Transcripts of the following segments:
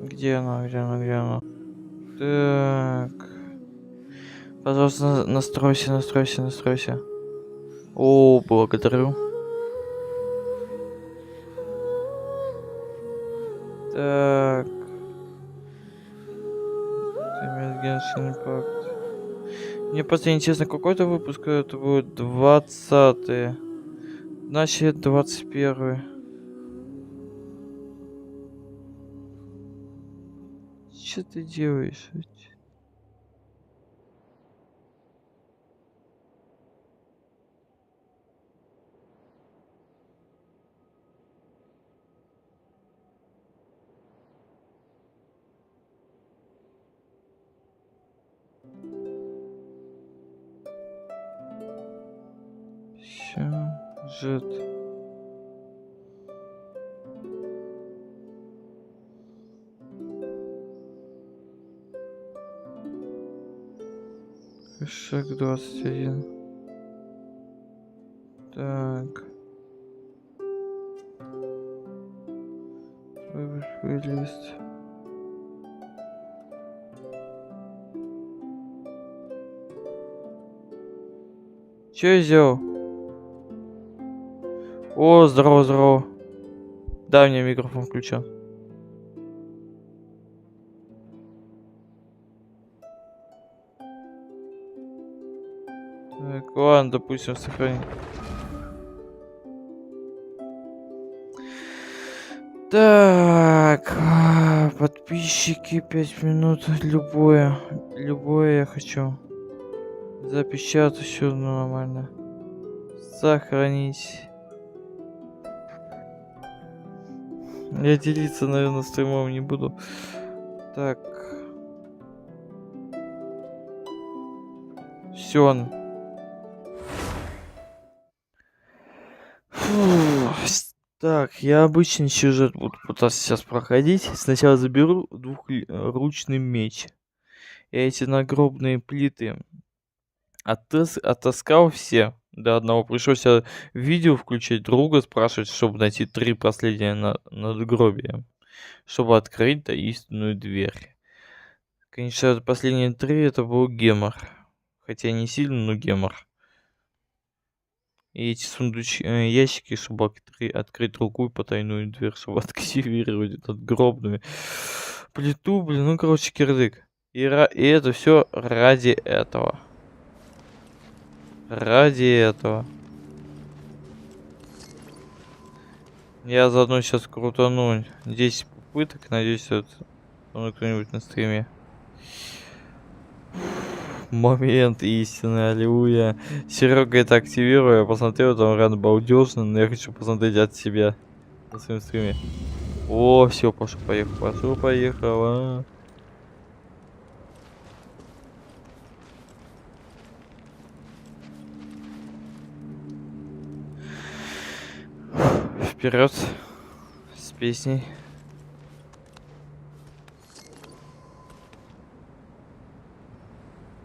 Где она? Где она? Где она? Так. Пожалуйста, настройся, настройся, настройся. О, благодарю. Так. Genshin Impact. Мне просто интересно, какой-то выпуск это будет 20-й. Значит, 21-й. Что ты делаешь? Сюжет. Шаг 21. Так. Выбрать плейлист. Че я сделал? О, здорово, здорово. Да, у меня микрофон включен. Так, ладно, допустим, сохранить. Так, подписчики 5 минут, любое я хочу. Запечатать, все нормально. Сохранить. Я делиться, наверное, стримом не буду. Так. Все. Так, я обычный сюжет буду пытаться сейчас проходить. Сначала заберу двухручный меч. Я эти нагробные плиты оттаскал все до одного. Пришлось видео включить, друга спрашивать, чтобы найти 3 последние надгробия, чтобы открыть таинственную дверь. Конечно, последние 3 это был гемор. Хотя не сильно, но гемор. И эти ящики, чтобы открыть другую потайную дверь, чтобы активировать этот гробную плиту, блин, ну короче, кирдык. И это все ради этого. Ради этого. Я заодно сейчас крутану 10 попыток, надеюсь, это кто-нибудь на стриме. Момент истины, аллилуйя. Серега это активирую, я посмотрел, там рано балдежно, но я хочу посмотреть от себя на своем стриме. О, все, пошел, поехал, а. Вперед с песней.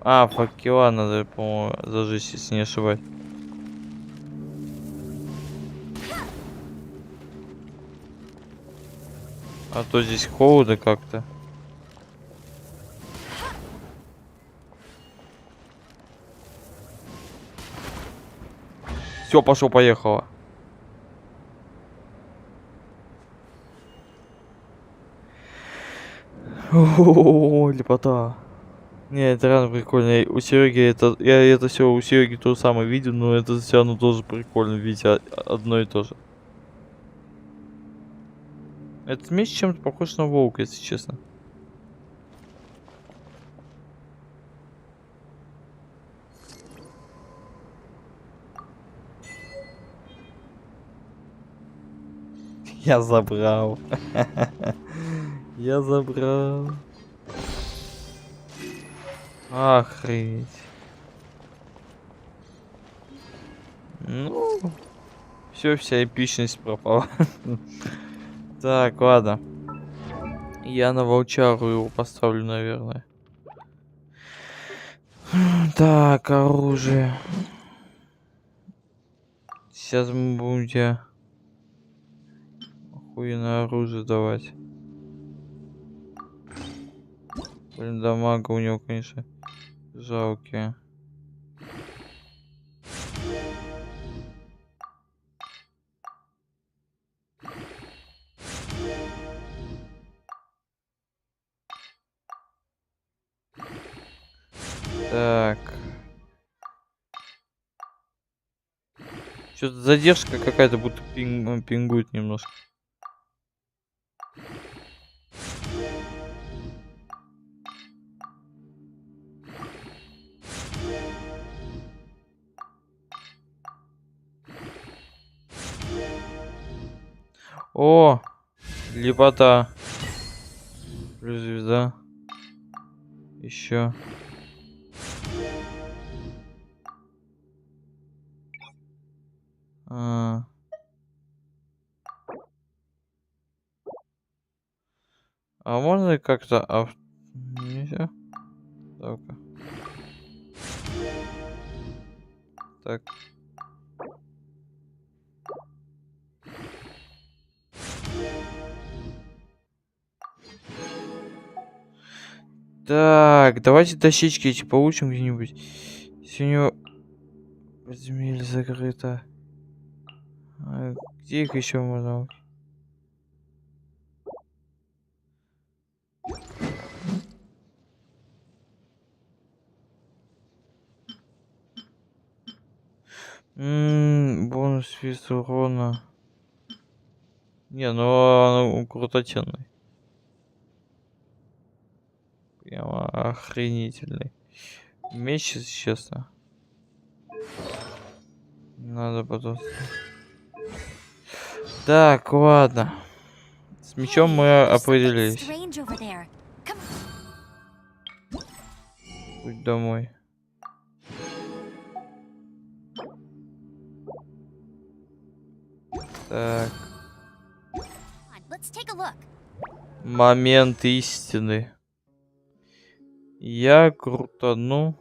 А, факела надо, по-моему, зажечь, если не ошибаюсь. А то здесь холодно как-то. Все, пошел, поехала. О, лепота. Не, это реально прикольно. У Сереги я это все у Сереги то же самое видел, но это все равно тоже прикольно видеть одно и то же. Этот меч чем-то похож на волка, если честно. Я забрал. Я забрал. Охренеть. Ну, все, вся эпичность пропала. Так, ладно. Я на волчару его поставлю, наверное. Так, оружие. Сейчас мы будем тебя охуенное оружие давать. Блин, дамага у него, конечно, жалкие. Так. Что-то задержка какая-то, будто пингует немножко. О, лепота. Плюс звезда. Еще. А можно как-то нельзя? Так. Так. Так, давайте дощечки эти получим где-нибудь. Если у него подземелье закрыто. Где их еще можно? Бонус вес урона. Не, ну он крутотенный. Прямо охренительный. Меч, если честно. Надо потом. Так, ладно. С мечом мы определились. Путь домой. Так. Момент истины. Я крутану.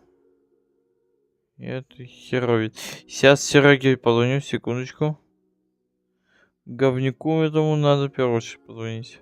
Это херовит. Сейчас Сереге позвоню, секундочку. Говнюку этому надо в первую очередь позвонить.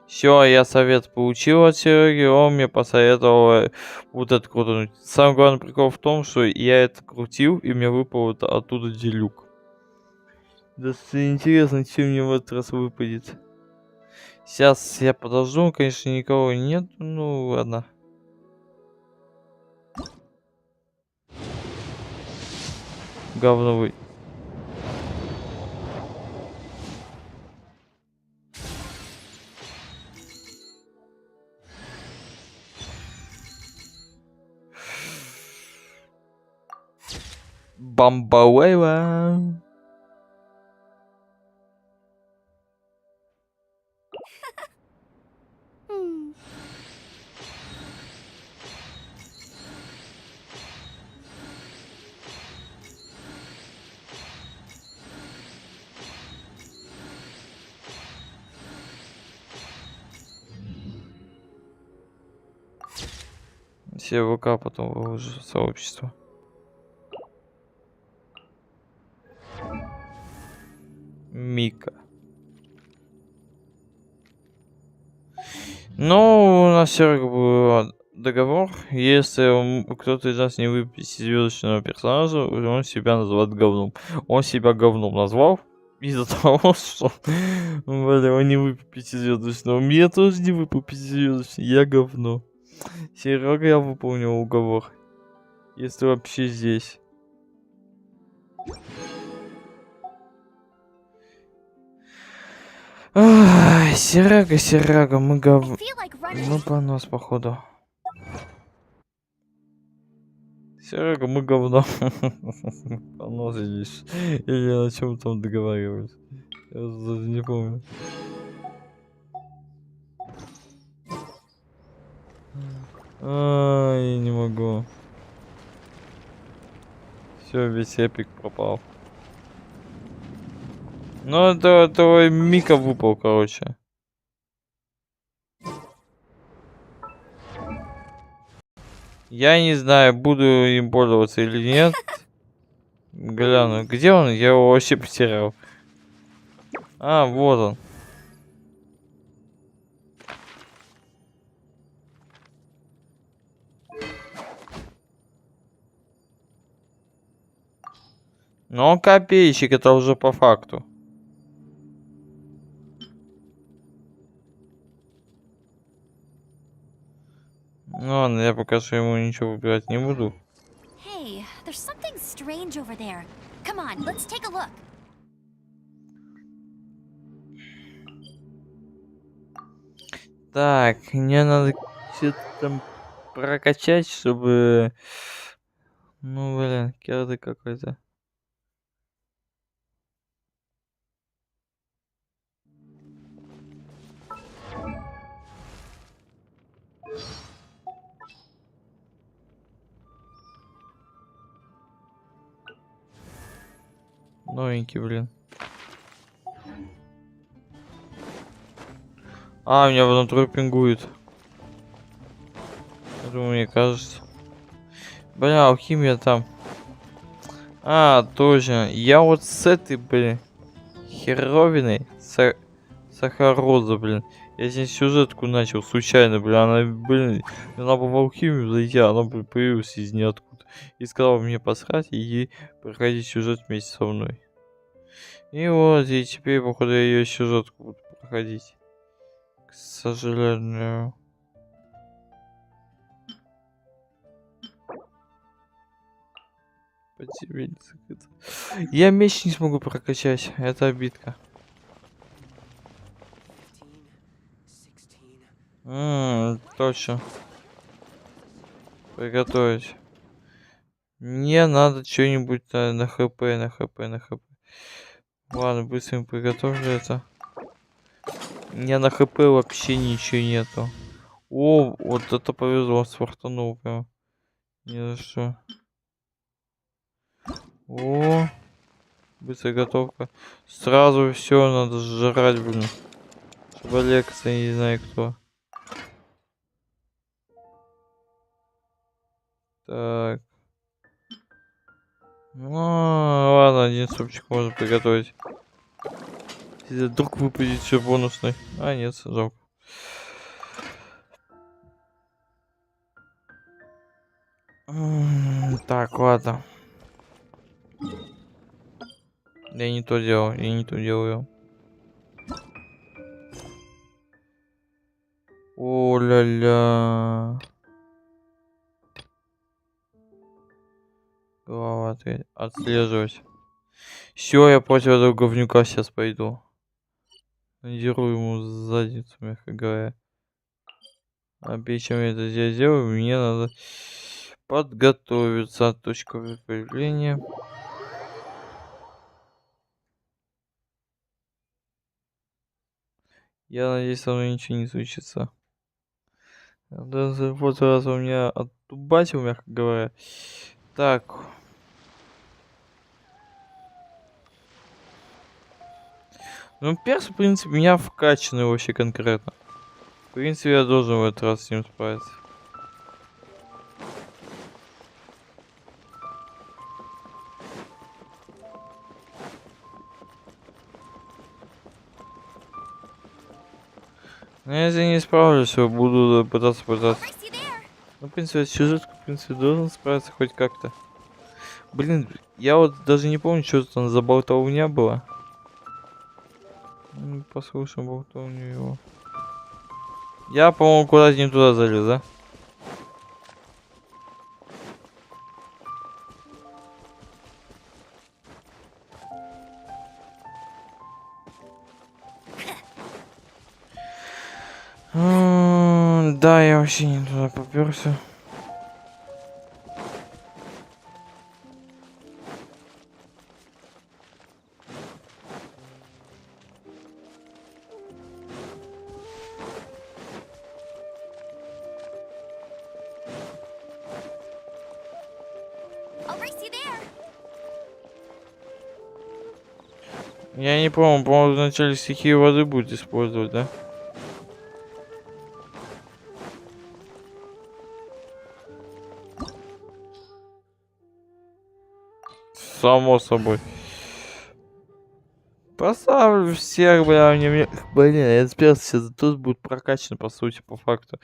Все, я совет получил от Сереги, он мне посоветовал вот это крутануть. Самый главный прикол в том, что я это крутил, и мне выпал вот оттуда делюк. Да интересно, что мне в этот раз выпадет. Сейчас я подожду, конечно, никого нет, ну ладно. Говновый. Бамбалейла. Все ВК потом выложу в сообщество. Мика. Ну, у нас все был договор. Если кто-то из нас не выпьет звездочного персонажа, он себя называет говном. Он себя говном назвал из-за того, что он не выпил пятизвездочного. Мне тоже не выпил пятизвездочного. Я говно. Серега, я выполнил уговор. Если вообще здесь. Ай, Серега, мы понос, походу. Серега, мы говно. Понос здесь. Или о чем там договаривались. Я даже не помню. Ай, не могу. Все, весь эпик пропал. Ну, это твой Мика выпал, короче. Я не знаю, буду им пользоваться или нет. Гляну, где он? Я его вообще потерял. А, вот он. Но он копейщик, это уже по факту. Ну ладно, я пока что ему ничего выбирать не буду. Hey, there's something strange over there. Come on, let's take a look. Так, мне надо что-то там прокачать, чтобы... Ну, блин, карты какой-то. Новенький, блин. А, у меня внутри пингует. Я думаю, мне кажется. Бля, алхимия там. А, точно. Я вот с этой, блин, херовиной сахароза, блин. Я здесь сюжетку начал случайно, блин. Она, блин, она бы в алхимию зайти, а она, блин, появилась из ниоткуда. И сказала мне посрать и проходить сюжет вместе со мной. И вот, и теперь, походу, я ее сюжетку буду проходить. К сожалению. Я меч не смогу прокачать. Это обидка. Точно. Приготовить. Мне надо что-нибудь на хп. Ладно, быстренько приготовлю это. У меня на хп вообще ничего нету. О, вот это повезло, сфартанул прям. Не за что. О, быстрая готовка. Сразу все надо жрать, блин. Чтобы лекция, не знаю кто. Так. Ну, ладно, один супчик можно приготовить. Если вдруг выпадет все бонусный. А, нет, жалко. Так, ладно. Я не то делал, я не то делаю. О-ля-ля. Голова отслеживать. Все, я против этого говнюка сейчас пойду. Надеру ему задницу, мягко говоря. А перед чем я это сделаю, мне надо подготовиться. Точка появления. Я надеюсь, со мной ничего не случится. Даже вот раз у меня оттубатил, мягко говоря. Так. Ну, перс, в принципе, меня вкачанный вообще конкретно. В принципе, я должен в этот раз с ним справиться. Но если не справлюсь, то буду пытаться. Ну, в принципе, сюжет, в принципе, должен справиться хоть как-то. Блин, я вот даже не помню, что там за болтовня была. Послушаем болтовню его. Я, по-моему, куда-то не туда залез, да? Да, я вообще не туда попёрся. Я не помню, по-моему, вначале стихию воды будет использовать, да? Само собой. Поставлю всех, бля, мне... Блин, этот перс сейчас тут будет прокачан, по сути, по факту.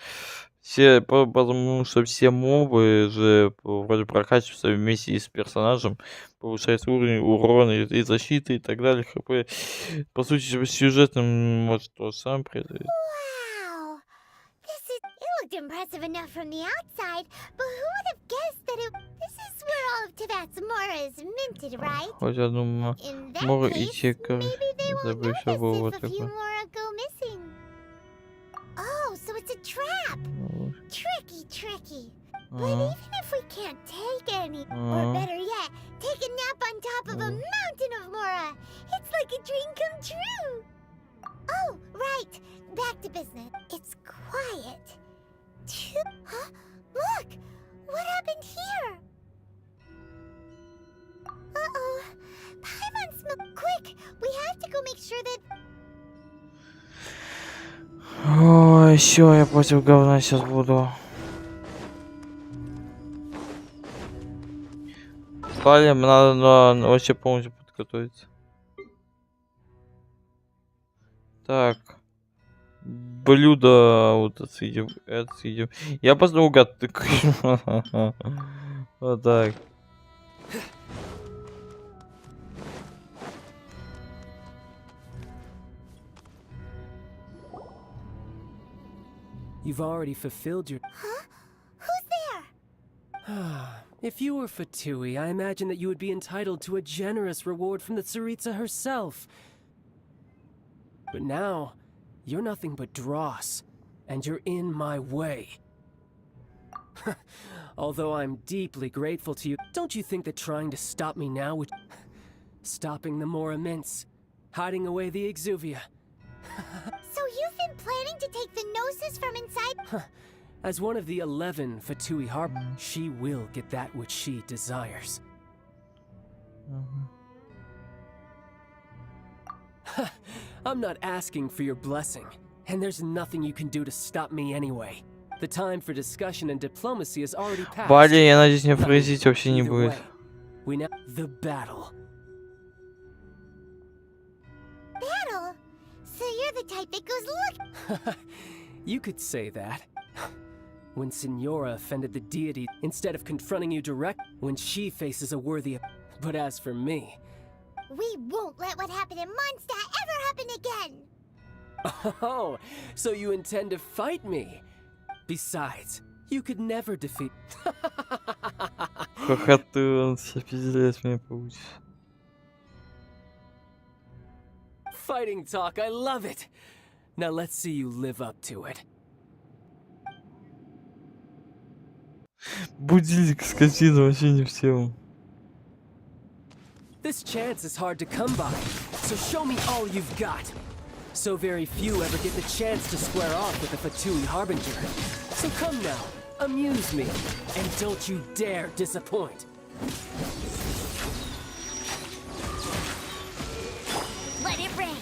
Все, потому что все мобы же вроде прокачиваются вместе с персонажем. Повышается уровень урона и защиты и так далее, хп. По сути, сюжетным может то же самое произойдет. Wow. It looked impressive enough from the outside, but who would have guessed that this is where all of Tibet's mora is minted, right? Хоть одну In that мору и case, чека. maybe they won't Забыл, что было notice вот if a few такое. mora go missing. Oh, so it's a trap. Tricky. But even if we can't take any, or better yet, take a nap on top of a mountain of mora, it's like a dream come true. Oh, right. Back to business. It's quiet. Huh? Look! What happened here? Uh-oh. Paimon smoke. Quick! We have to go make sure that... Ой, все, я против говна сейчас буду. Палим, надо вообще полностью подготовиться. Так. Блюдо вот это съедим. Я просто угад тыкаю. Вот так. You've already fulfilled your... Huh? Who's there? If you were Fatui, I imagine that you would be entitled to a generous reward from the Tsaritsa herself. But now, you're nothing but dross, and you're in my way. Although I'm deeply grateful to you, don't you think that trying to stop me now would... Stopping the Mora Mints, hiding away the Exuvia. So you've been planning to take the gnosis from inside? As one of the 11 Fatui Harp, she will get that which she desires. I'm not asking for your blessing, and there's nothing you can do to stop me anyway. The time for discussion and diplomacy is already passed. Валя, я надеюсь, мне фрезить вообще не будет. We now the battle. Battle? So you're the type that goes, look! You could say that. When Signora offended the deity, instead of confronting you direct, when she faces a worthy... But as for me... We won't let what happened in Mondstadt ever happen again! Oh, so you intend to fight me? Besides, you could never defeat... Хохотун, сейчас пиздец мне получится. Fighting talk, I love it! Now let's see you live up to it. Будильник скотина вообще не всем. This chance is hard to come by, so show me all you've got. So very few ever get the chance to square off with the Fatui Harbinger. So come now, amuse me, and don't you dare disappoint. Let it rain.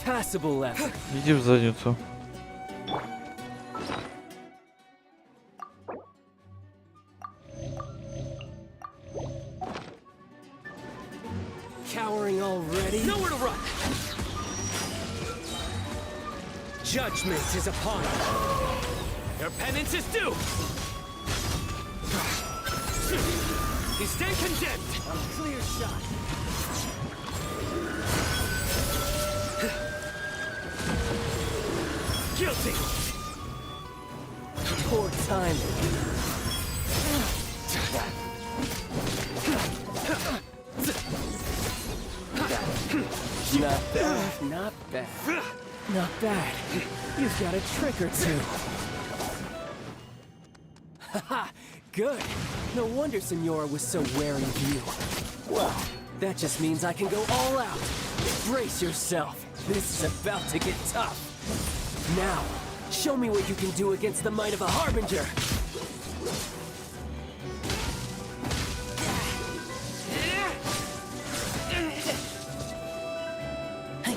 Passable effort. Иди в задницу. Cowering already? Nowhere to run! Judgment is upon you. Your penance is due! You stand condemned! A clear shot. Guilty! Poor timing. Not bad, not bad. Not bad. You've got a trick or two. Haha, good. No wonder Senora was so wary of you. Well, that just means I can go all out. Brace yourself. This is about to get tough. Now, show me what you can do against the might of a Harbinger.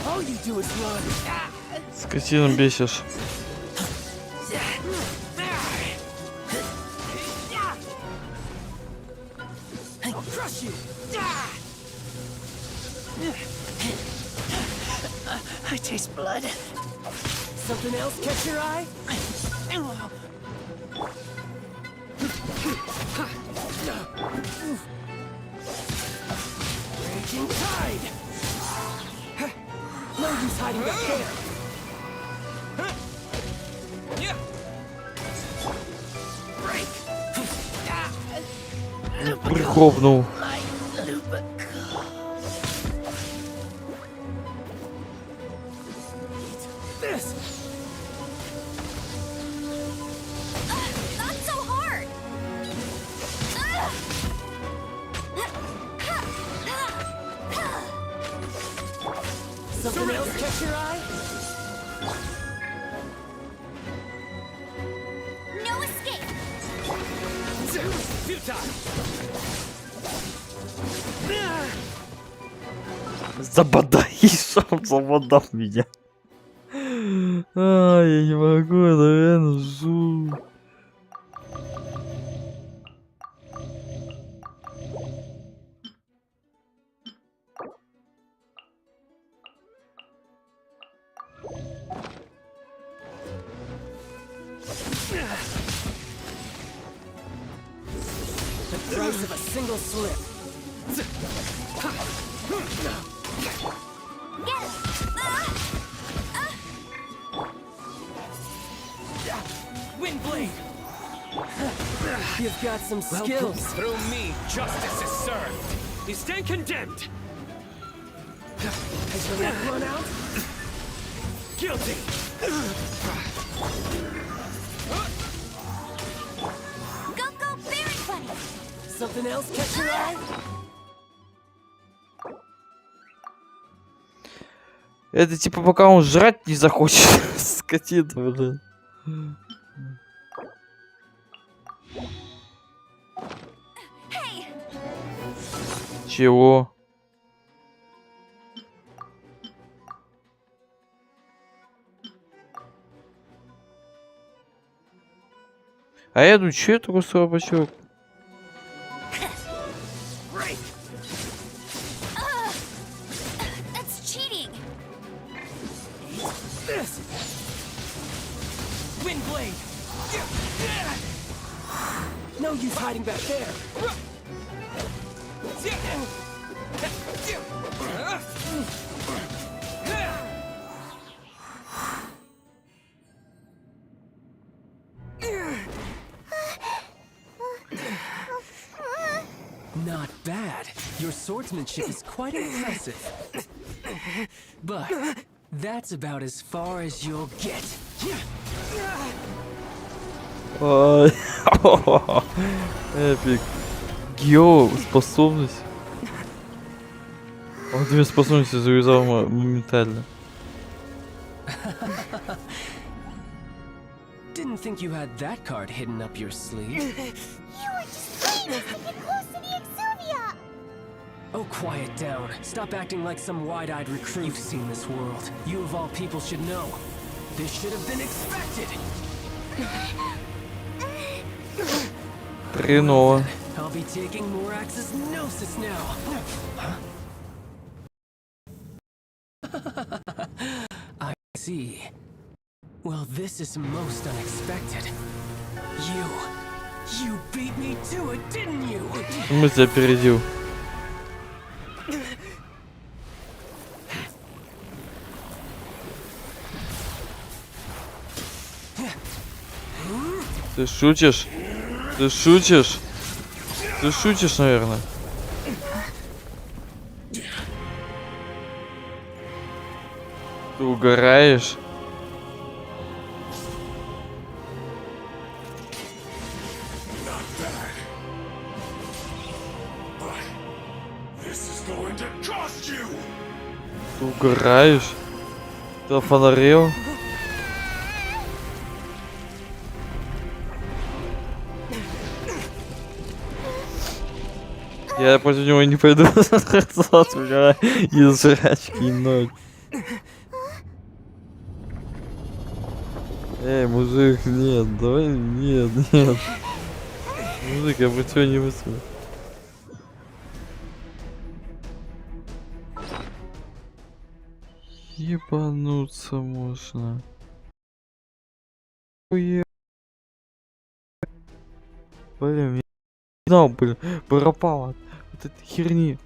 All you do is run. Скотину бесишь. I'll crush you. I taste blood. Something else catch your eye? Raging tide. No use hiding back there. Break. Прихлопнул. This. Not so hard. Something else catch your eye? No escape. Futile. Забодай, чтоб забодал меня. А, я не могу, это реально жуть. The price of a single slip. Wind blade. You've got some skills. Through me, justice is served. You stand condemned. Has your luck run out? Guilty. Go, berry bunny. Something else catch your eye? Это типа пока он жрать не захочет. Скотина, блин. Hey, Чего? А я думаю, что это такой слабачок? break. That's cheating. This. Wind blade. No use hiding back there. Not bad. Your swordsmanship is quite impressive. But that's about as far as you'll get. Ой. Эпик. Гео, способность. Он две способности завязал моментально. Didn't think you had that card hidden up your sleeve. You were just famous to get close to the Exuvia! Oh, quiet down. Stop acting like some wide-eyed recruit. You've seen this world. You of all people should know. This should have been expected. Хреново. I'll be taking Morax's gnosis now. I see. Well, this is most unexpected. You beat me to it, didn't you? Мы тебя опередил. Ты шутишь? Ты шутишь? Ты шутишь, наверное. Ты угораешь? Ты угораешь? Ты офонарел? Я против него не пойду. Из жрачки ноль. Эй, мужик, нет, давай, нет. Мужик, я против тебя не высуну. Ебануться можно. Блин, я не знал, блин, пропал от этой херни.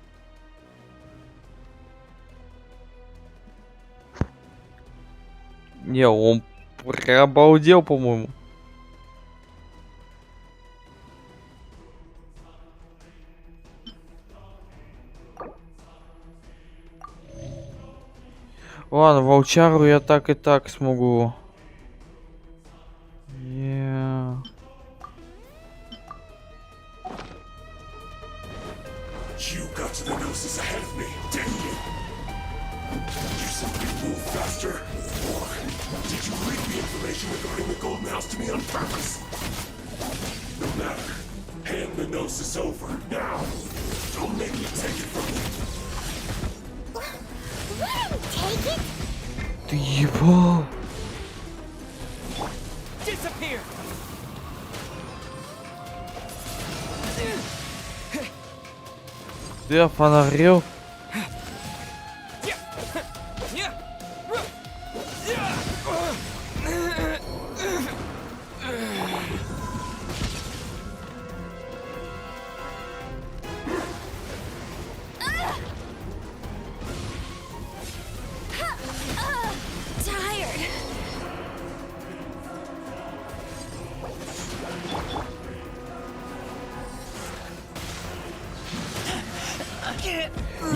Не, он обалдел, по-моему. Ладно, волчару я так и так смогу. You got to the gnosis ahead of me, didn't you? Did you simply move faster? Or did you leak the information regarding the golden house to me on purpose? No matter. Hand the gnosis over, now. Don't make me take it from you. Take it? Ты ебал? Disappear! Ты офонарел?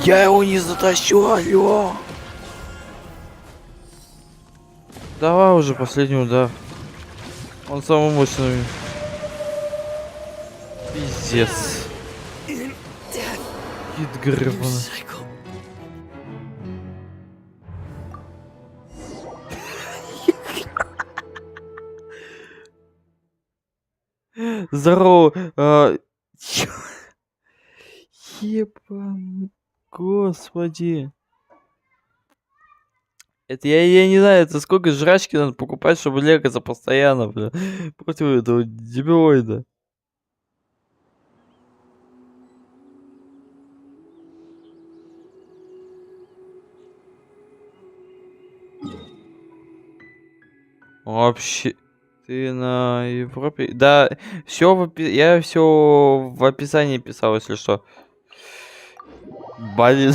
Я его не затащу, алло. Давай уже последний удар. Он самый мощный. Пиздец. Кит гребаный. Здорово. Ебан. Господи. Это я не знаю, это сколько жрачки надо покупать, чтобы легаться постоянно, бля, против этого дебилоида. Вообще, ты на Европе? Да, все я все в описании писал, если что. Блин.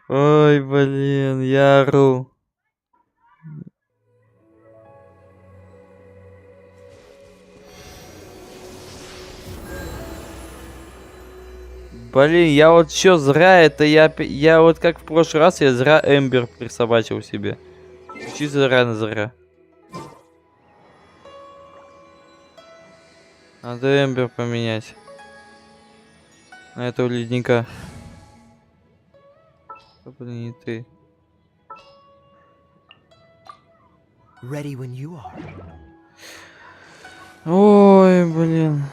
Ой, блин, я ору. Блин, я вот чё зря это, я вот как в прошлый раз, я зря Эмбер присобачил себе. Чисто зря. Надо эмбер поменять. На этого ледника. Да, блин, не ты. Ready when you are. Ой, блин.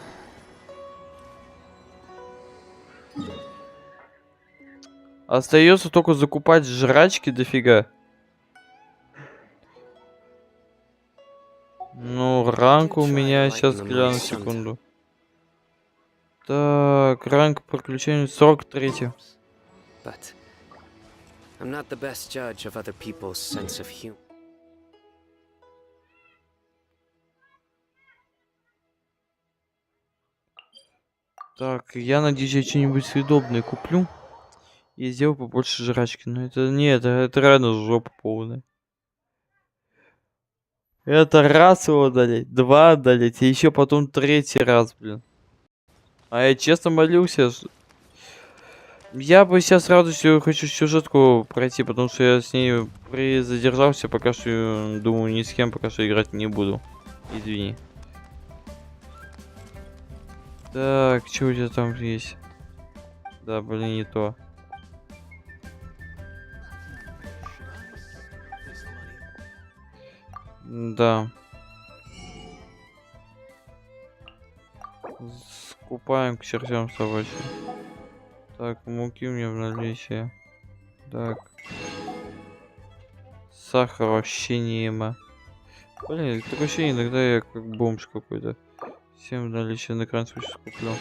Остается только закупать жрачки дофига. Ну, ранг у меня сейчас гляну секунду. Так, ранг приключений 43. But I'm not the best judge of other people's sense of humor. Так, я надеюсь, я что-нибудь съедобное куплю. И сделаю побольше жрачки. Но это нет, это реально жопа полная. Это раз его удалить, два удалить, и еще потом третий раз, блин. А я честно молился. Я бы сейчас с радостью хочу сюжетку пройти, потому что я с ней задержался, пока что, думаю, ни с кем пока что играть не буду. Извини. Так, что у тебя там есть? Да, блин, не то. Да. Скупаем к чертям собачьим. Так, муки мне в наличии. Так. Сахар вообще нема. Блин, такое ощущение, иногда я как бомж какой-то. Всем в наличии на крайний случай скуплю.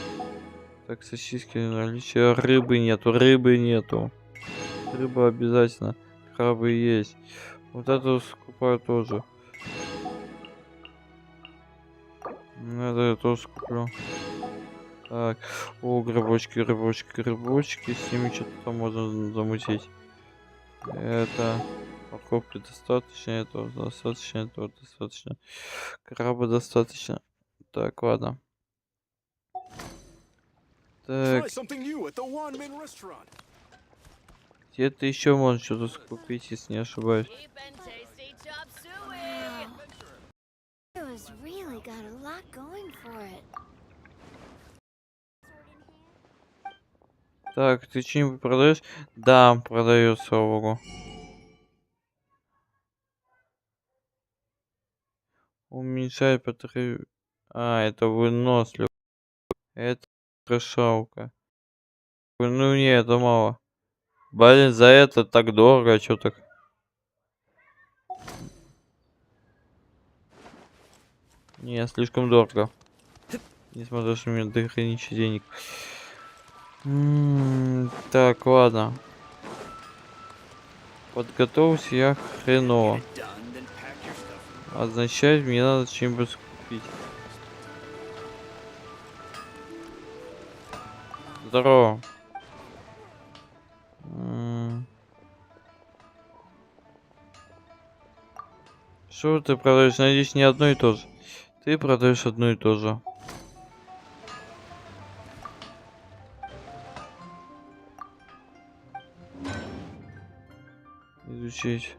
Так, сосиски в наличии. Рыбы нету, рыбы нету. Рыба обязательно. Крабы есть. Вот это скупаю тоже. Это я тоже скуплю. Так, о, грибочки, грибочки, грибочки. С ними что-то там можно замутить. Это морковки достаточно, этого достаточно, этого достаточно. Краба достаточно. Так, ладно. Так, где-то еще можно что-то скупить, если не ошибаюсь. It was really got a lot going for it. Так, ты что-нибудь продаешь? Да, продаю, слава богу. Уменьшает батарею. А, это выносливо. Это решалка. Ну не, это мало. Блин, за это так дорого, а чё так? Не, слишком дорого. Несмотря что у меня до хренища денег. Так, ладно. Подготовился я хреново. Означает, мне надо что-нибудь купить. Здорово. Что ты продаешь? Надеюсь, не одно и то же. Ты продаешь одно и то же. Изучить.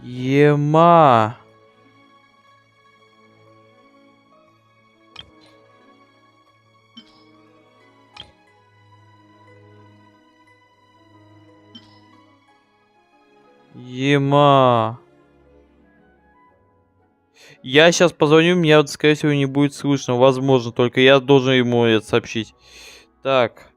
Ема. Ема. Я сейчас позвоню, меня, вот, скорее всего, не будет слышно. Возможно, только я должен ему это сообщить. Так.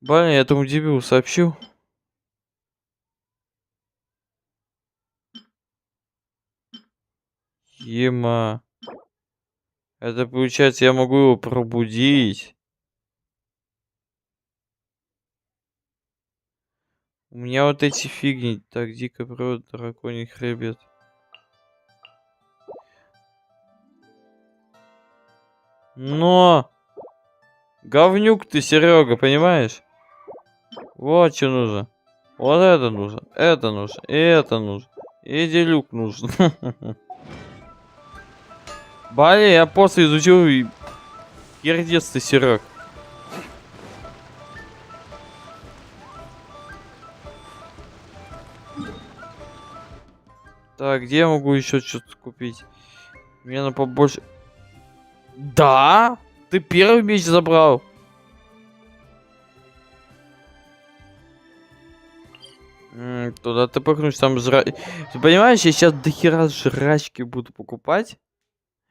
Блин, я этому дебилу сообщил. Ема. Это получается, я могу его пробудить. У меня вот эти фигни. Так, дико природа, драконий хребет. Но! Говнюк ты, Серега, понимаешь? Вот что нужно. Вот это нужно. Это нужно. И это нужно. И делюк нужен. Блин, я просто изучил и... Пердец ты, Серег. Так, где я могу еще что-то купить? Мне надо побольше... Да? Ты первый меч забрал. Туда ты пыхнешь, там жра... Ты понимаешь, я сейчас дохера жрачки буду покупать.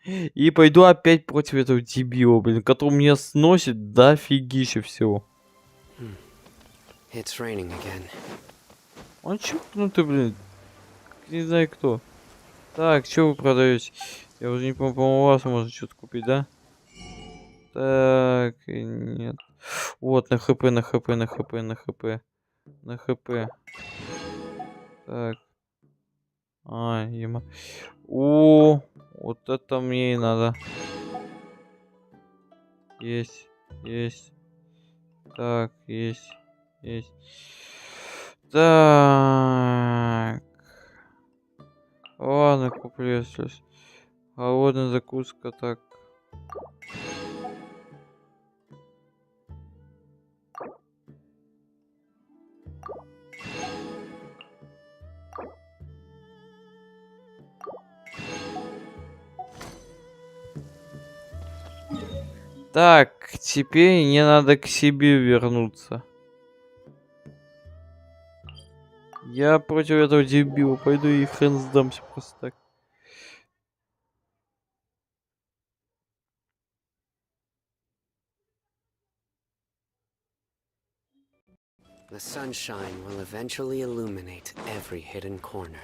И пойду опять против этого дебила, блин, который меня сносит до фигища всего. It's raining again. Он чокнутый, блин. Не знаю кто. Так, что вы продаете? Я уже не помню, по-моему, у вас можно что-то купить, да? Так, нет. Вот, на хп, на хп, на хп, на хп. На хп. Так. А, ема. О, вот это мне и надо. Есть, есть. Так, есть, есть. Так. Ладно, куплю, если голодная закуска, так. Так, теперь мне надо к себе вернуться. Я против этого дебила пойду и хрен сдамся просто так. The sunshine will eventually illuminate every hidden corner.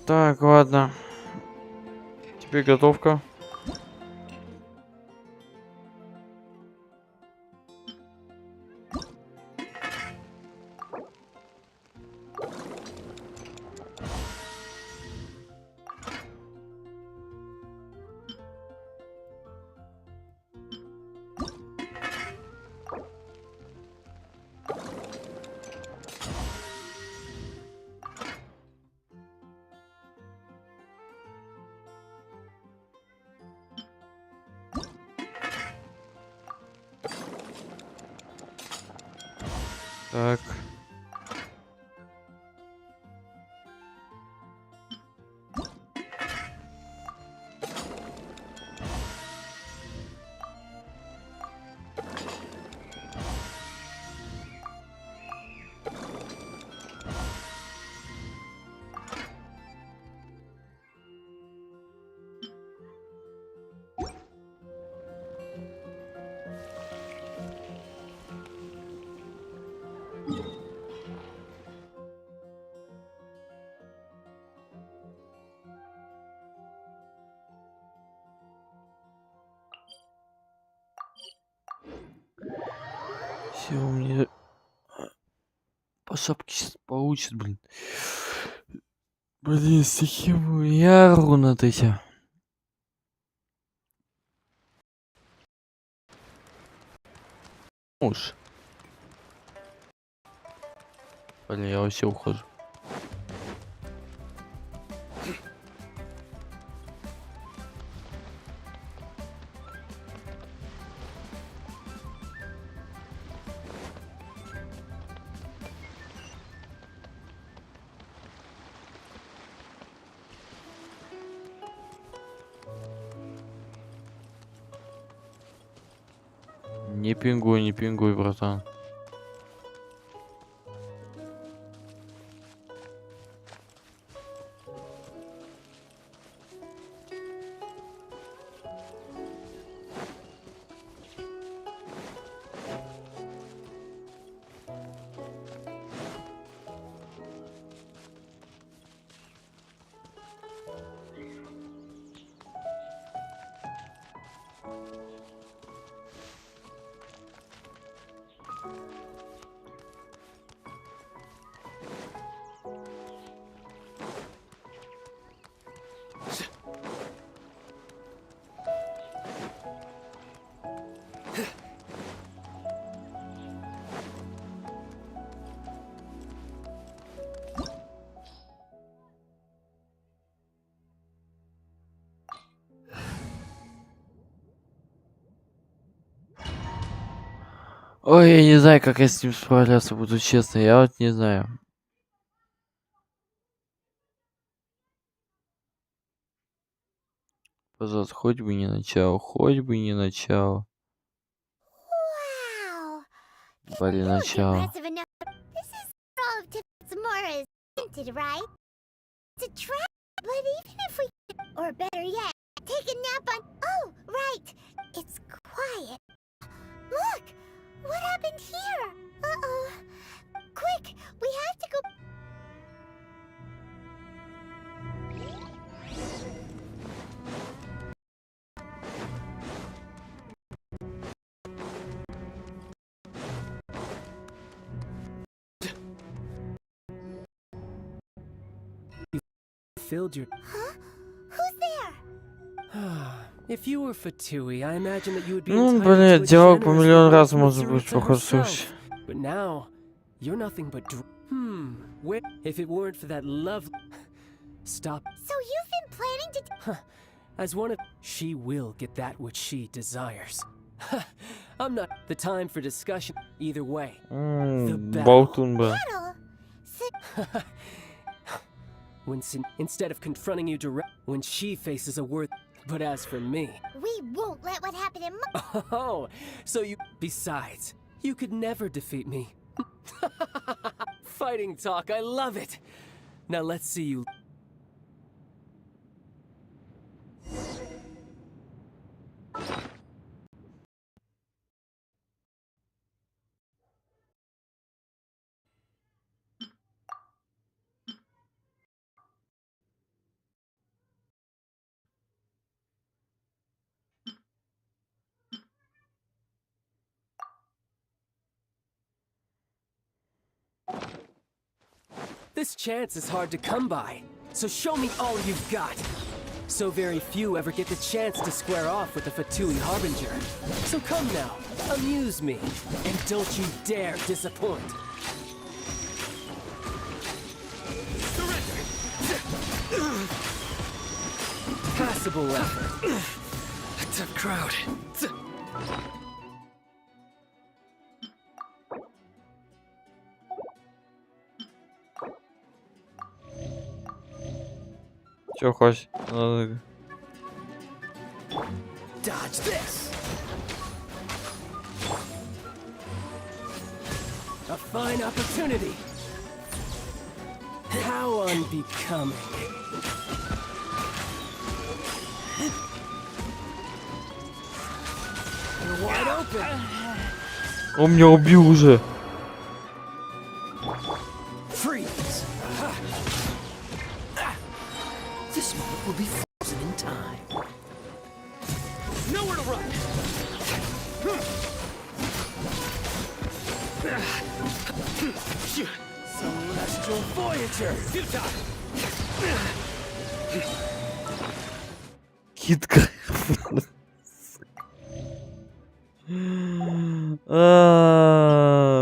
Так, ладно. Теперь готовка. Так. Все, у меня по шапке сейчас получит, блин. Блин, стихивую яру над этим. Уж. Блин, я вообще ухожу. не пингуй, братан. Ой, я не знаю, как я с ним справляться буду, честно. Я вот не знаю. Пожалуйста, хоть бы не начало, хоть бы не начало. Wow. Блин, You're начало. impressive enough. This is all of Tamara's hinted, right? It's a trap, but even if we, or better yet, take a nap on. Oh, right. It's quiet. Look, what happened here? Uh-oh. Quick, we have to go. Filled your. Huh? Who's there? If you were Fatui, I imagine that you would be Ну, entitled to блин, a диалог по generous миллион reward раз from the может быть, Tsaritsa походу, herself. слушай. But now, you're nothing but where? If it weren't for that love. Stop. So you've been planning to. As one of. She will get that which she desires. I'm not. The time for discussion. Either way. Болтун, бля. Battle? Instead of confronting you direct. When she faces a word. But as for me. We won't let what happened in Oh, so you. Besides, you could never defeat me. Fighting talk, I love it. Now let's see you. This chance is hard to come by, so show me all you've got. So very few ever get the chance to square off with the Fatui Harbinger. So come now, amuse me, and don't you dare disappoint. Passable effort. Tough crowd. Чё хочешь? Dodge this. A fine opportunity. How unbecoming. You're wide open. Он меня убил уже. Freeze. This moment will be frozen in time. Nowhere to run. Celestial Voyager. Китка.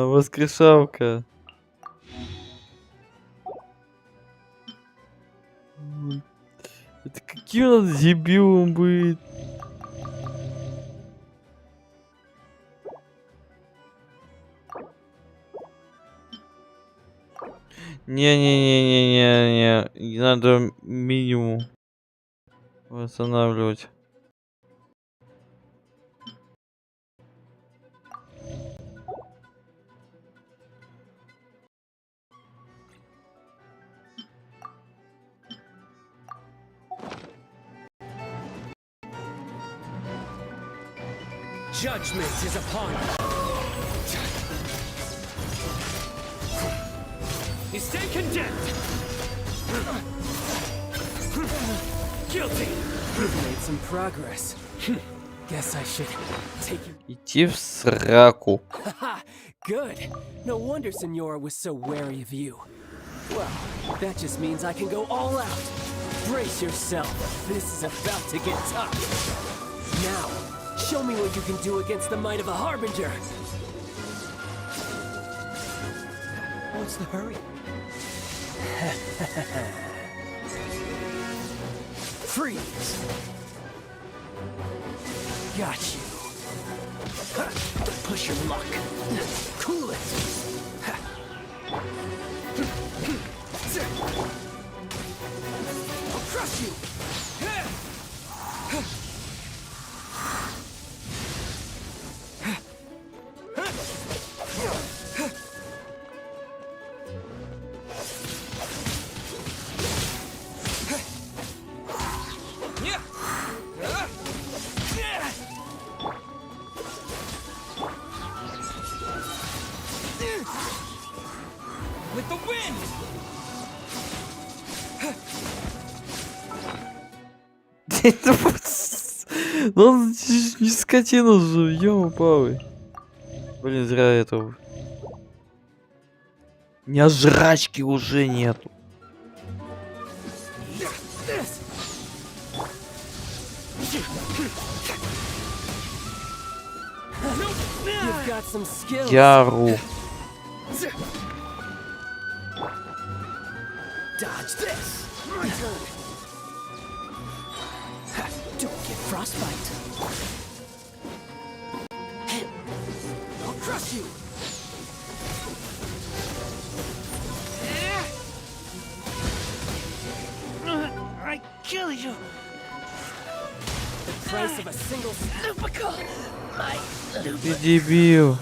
Воскрешалка. Это каким надо дебилом быть? Не-не-не-не-не-не. Надо минимум восстанавливать. Judgment is upon you. You stand condemned. Guilty. You've made some progress. Guess I should take you. Идти в сраку. Haha, good. No wonder Senora was so wary of you. Well, that just means I can go all out. Brace yourself. This is about to get tough. Now, show me what you can do against the might of a Harbinger. What's the hurry? Freeze. Got you. Don't push your luck. Cool it. I'll crush you. With the wind. Ну он не скотина же, ёлы-палы. Блин, зря этого. У меня жрачки уже нету. You've got some skills. Я ору. Dodge this. My turn. Ha, don't get frostbite. I'll crush you. I kill you. The price of a single Typical. My Ты дебил.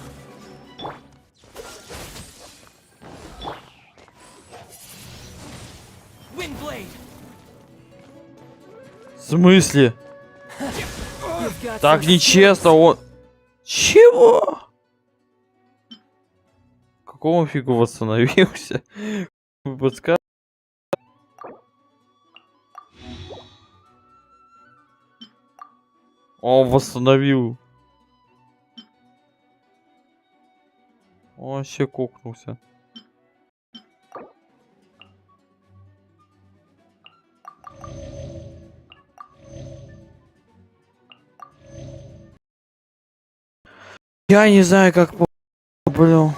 Windblade. В смысле? You've got Так some нечестно, он... Чего? Какого фига восстановился? Вы подскажете? Он восстановил. Он вообще кукнулся. Я не знаю, как блин.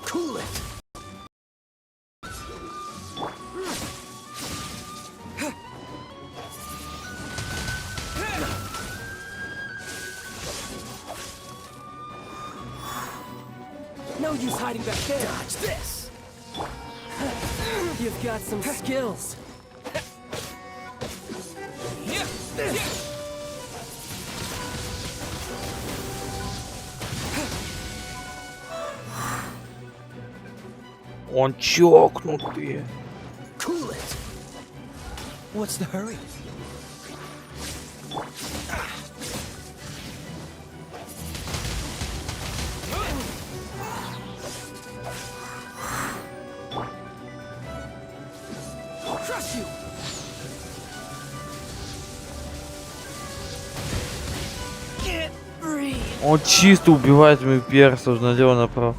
Cool it. No use hiding back there. Dodge this. You've got some skills. Он чокнутый. Cool it. What's the hurry? I'll crush you. can't breathe. Он чисто убивает моих персов налево-направо.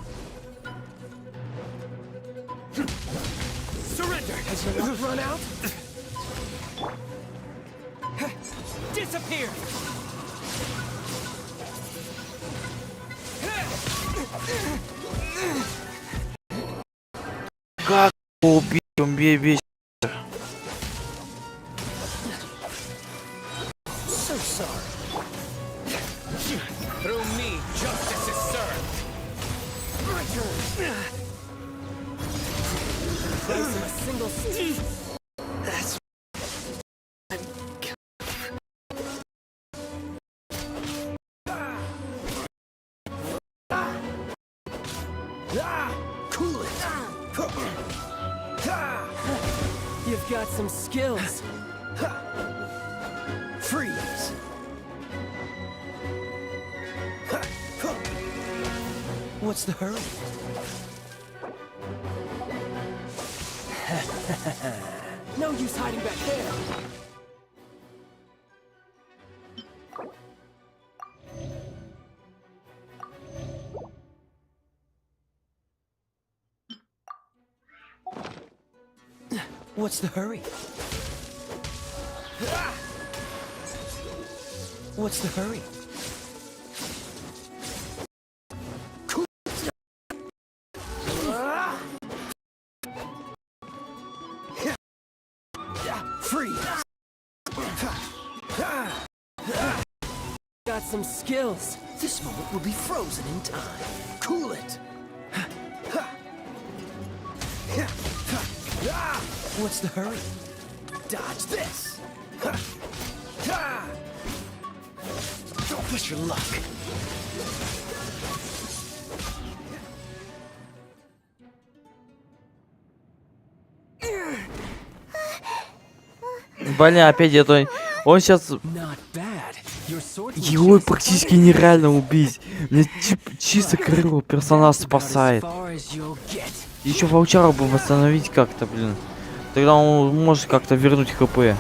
Surrender. Has your luck run out? Disappear. Как его убить? Он бесит. So sorry. Through me, justice is served. My turn. Place of a single seat. That's Cool it. You've got some skills. Freeze. What's the hurry? No use hiding back there. What's the hurry? What's the hurry? Freeze. Got some skills. This moment will be frozen in time. Cool it. What's the hurry? Dodge this. Don't push your luck. Блин, опять это... Он сейчас... Not bad. Your sword's Его just практически fine. нереально убить. Мне чисто крыло персонаж About as спасает. far as you'll get. Еще волчару бы восстановить как-то, блин. Тогда он может как-то вернуть хп.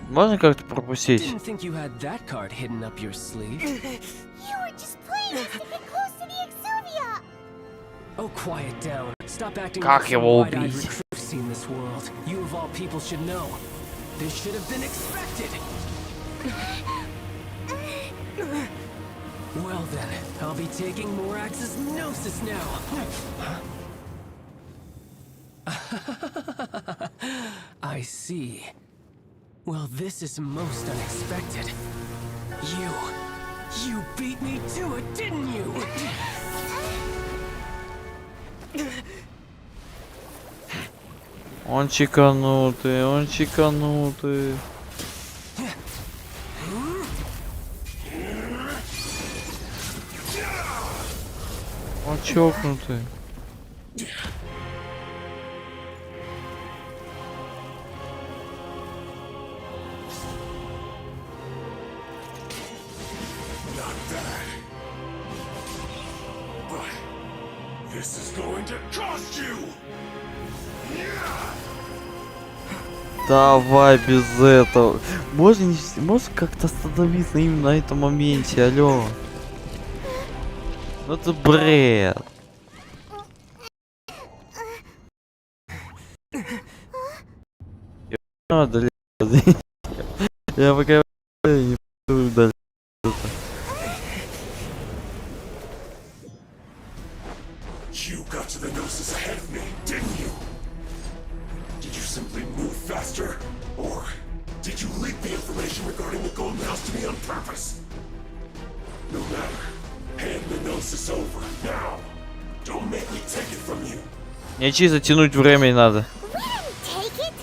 Можно как-то пропустить? Didn't think you had that card hidden up your sleeve. You were just playing us to get close to the Exuvia. Oh, quiet down. Stop acting Как like some его wide-eyed убить? recruit who's seen this world. You of all people should know. This should have been expected. Well then, I'll be taking Morax's gnosis now. I see. Well, this is most unexpected. You beat me to it, didn't you? Он чеканутый, он чеканутый. Он чокнутый. This is going to cost you! Давай без этого. Можно как-то остановиться именно на этом моменте, алло. Ну это бред. Надо ли? Я пока не буду дальше. You got to the gnosis ahead of me, didn't you? Did you simply move faster? Or did you leak the information regarding the golden house to me on purpose? No matter. Hand the gnosis over, now. Don't make me take it from you. Мне чисто тянуть время надо. Ren, take it.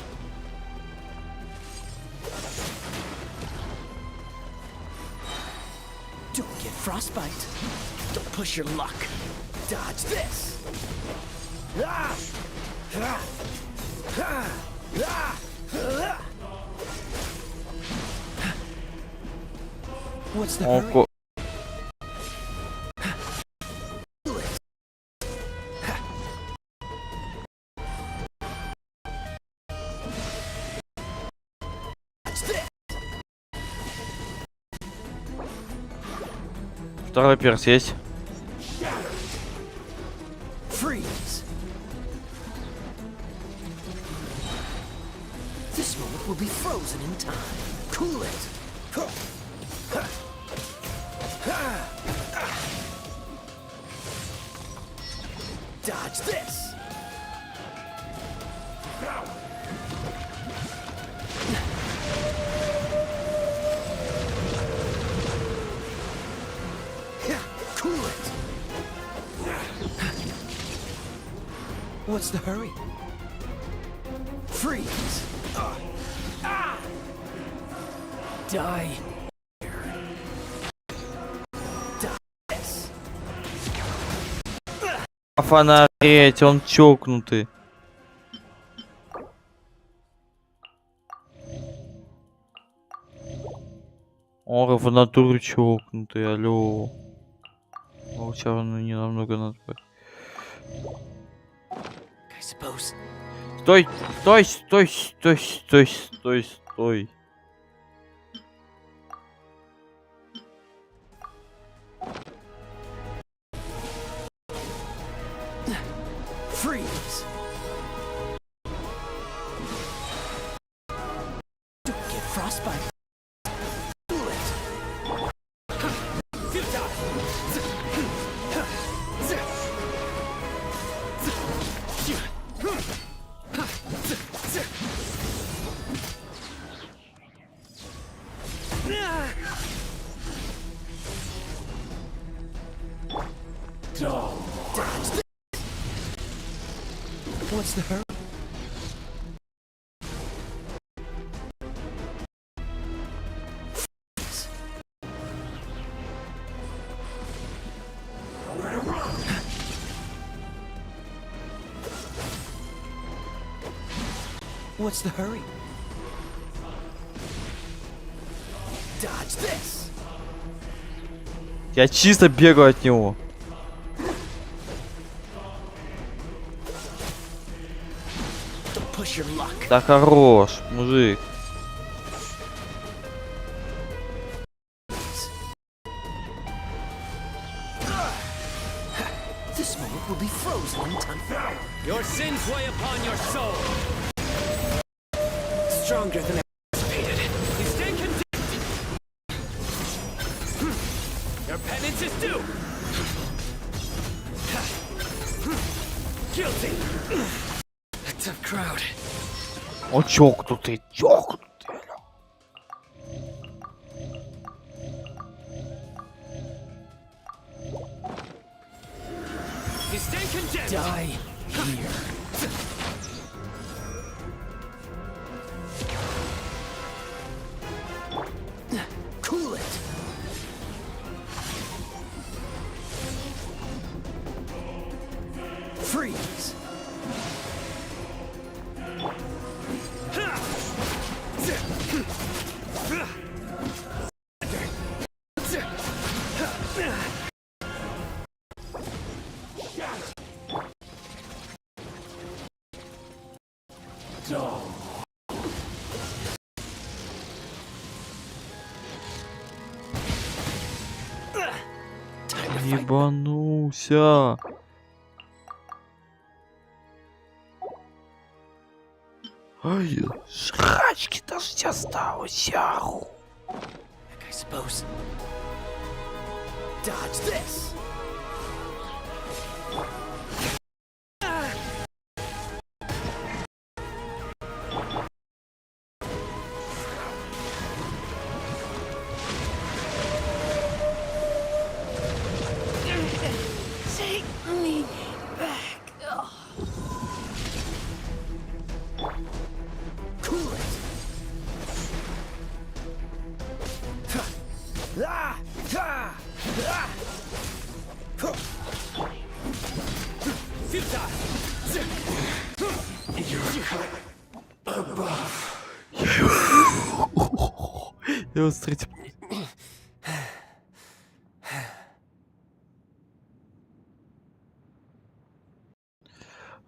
Don't get frostbite. Don't push your luck. Dodge this. What's the hurry? Ого. Второй перс есть. Freeze. This moment will be frozen in time. Cool it. Dodge this. Cool it. What's the hurry? Freeze. Die. This. Фонареть, он чокнутый. О, в натуре чокнутый, алло. Волчару не намного надо. I suppose. Стой, стой, стой, стой, стой, стой, стой. Freeze. Don't get frostbite. Cool it. What's the hurry? What's the hurry? Dodge this. Я чисто бегаю от него. Don't push your luck. Да хорош, мужик. This moment will be frozen in time. Your sins weigh upon your soul. Stronger than anticipated. You stand condemned. Your penance is due. Guilty. A tough crowd. Он чокнутый, чокнутый. You stand condemned. Die here. Cool it. Freeze. Ебанулся. Ай, жрачки даже осталось, яху. I suppose. Dodge this. Take me back. Oh. Cool it. Ah! Ah! Ah! Я его встретил.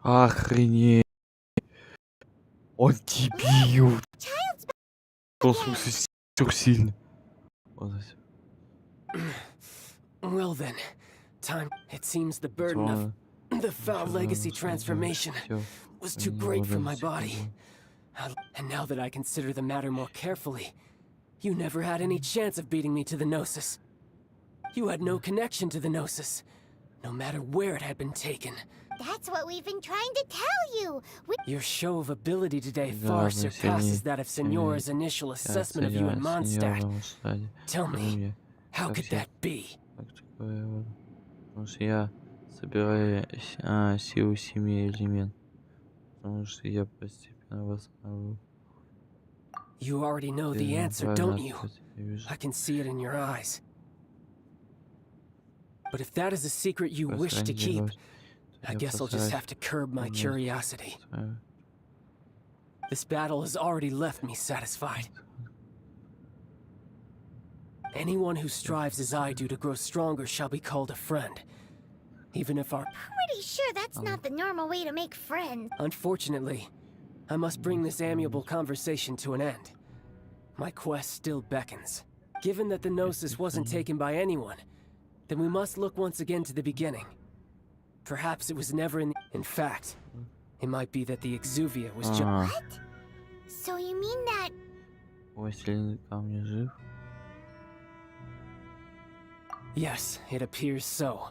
Охренеть. Он дебил. В смысле, сильно. Well then, time. It seems the burden of the foul legacy transformation was too great for my body. And now that I consider the matter more carefully, you never had any chance of beating me to the Gnosis. You had no connection to the Gnosis, no matter where it had been taken. That's what we've been trying to tell you. Your show of ability today far surpasses that of Signora's initial assessment of you in Mondstadt. Tell me, how could that be? Потому что я собираю силу 7 элементов. Потому что я постепенно восстанавливаю. You already know the answer, don't you? I can see it in your eyes. But if that is a secret you wish to keep, I guess I'll just have to curb my curiosity. This battle has already left me satisfied. Anyone who strives as I do to grow stronger shall be called a friend. Even if our... Pretty sure that's not the normal way to make friends. Unfortunately, I must bring this amiable conversation to an end. My quest still beckons. Given that the Gnosis wasn't taken by anyone, then we must look once again to the beginning. Perhaps it was never in... In fact, it might be that the Exuvia was just... What? So you mean that... Yes, it appears so.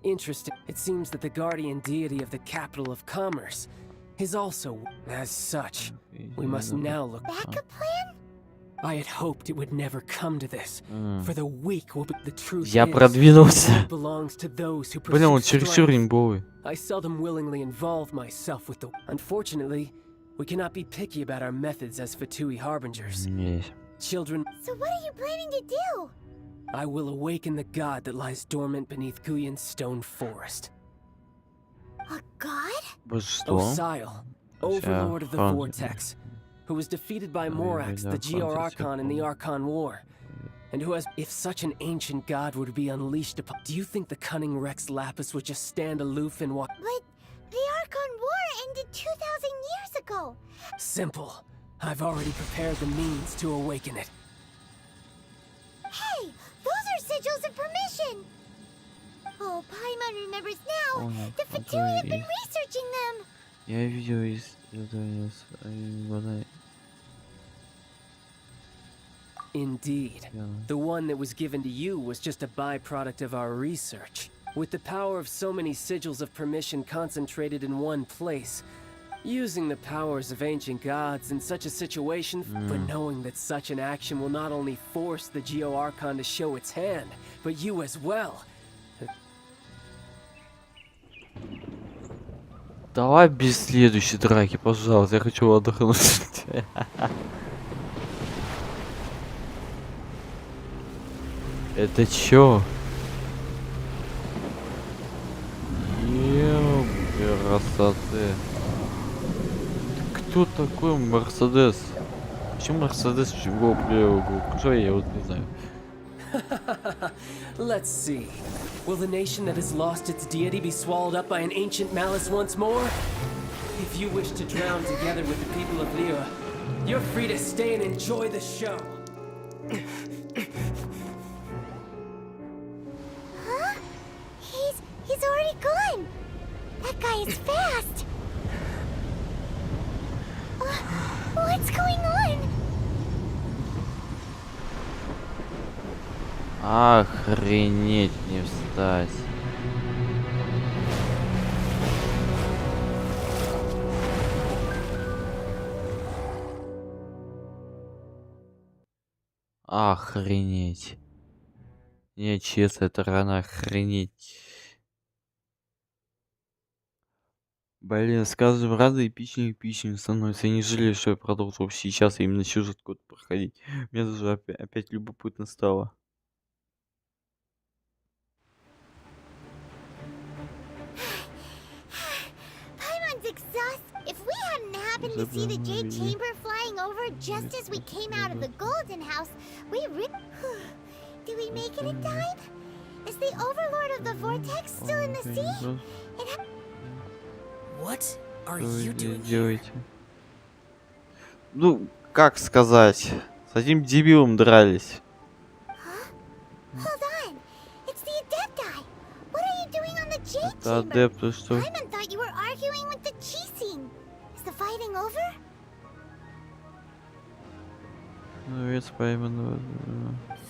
Interesting. It seems that the guardian deity of the capital of commerce is also... As such, we must now look... Backup plan? I had hoped it would never come to this. For the weak will be... The truth Я is, продвинулся. it belongs to those who Блин, он pursue чересчур strength. имбовый. I seldom willingly involve myself with the... Unfortunately, we cannot be picky about our methods as Fatui harbingers. Children, So what are you planning to do? I will awaken the god that lies dormant beneath Guyon's stone forest. A god? Божество. Osile, overlord of the vortex, who was defeated by Morax, the GR Archon in the Archon War, and who has... If such an ancient god were to be unleashed upon... Do you think the cunning Rex Lapis would just stand aloof and watch? But the Archon War ended 2,000 years ago. Simple. I've already prepared the means to awaken it. Hey, those are sigils of permission. Oh, Paimon remembers now. The Fatui have been researching them. Я видел из... Indeed. The one that was given to you was just a byproduct of our research. With the power of so many sigils of permission concentrated in one place, using the powers of ancient gods in such a situation, but knowing that such an action will not only force the Geo Archon to show its hand, but you as well. Давай без следующей драки, пожалуйста, я хочу отдохнуть. Это чё? Красоты. Кто такой Мерседес? Почему Мерседес чего приехал? Я вот не знаю. Let's see. Will the nation that has lost its deity be swallowed up by an ancient malice once more? If you wish to drown together with the people of Liyue, you're free to stay and enjoy the show. Huh? He's already gone. That guy is fast. What's going on? Охренеть, не встать. Охренеть. Не, честно, это рано охренеть. Блин, с каждым разом эпичнее становится. Я не жалею, что я продолжил сейчас именно сюжет код проходить. Мне даже опять любопытно стало. Paimon's exhausted. If we hadn't happened to see the Jade Chamber flying over just as we came out of the Golden House, we Did we make it in time? Is the Overlord of the Vortex still in the sea? What are you doing here? Делаете? Ну, как сказать? С этим дебилом дрались. Hold on. It's the Adepti. What are you doing on the Jade Это Chamber? адепты, что? Paimon thought you were arguing with the Chising. Is the fighting over? Навец Паймон.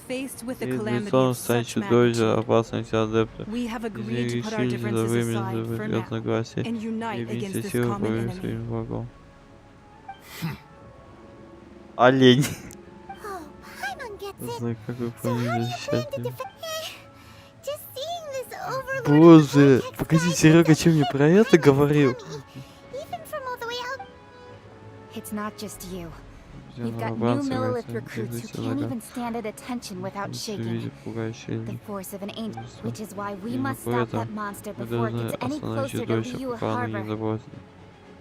Faced with the calamity Лицом of стать such чудовище, magnitude, опасность адепта. we have agreed to put our differences aside for now разногласия and и unite against this инициативу common по enemy. своим врагам. Олень. Oh, Paimon gets it. Знаю, как вы So how do поняли you plan to сейчас. defend? Just seeing this Overlord of the Боже, Vortex погоди, guy Серега, makes что мне про это Paimon's говорил? tummy, even from all the way out. It's not just you. We've got new Millilith recruits who can't even stand at attention without shaking. The force of an angel, which is why we must stop that monster before it gets any closer to Liu Harbor.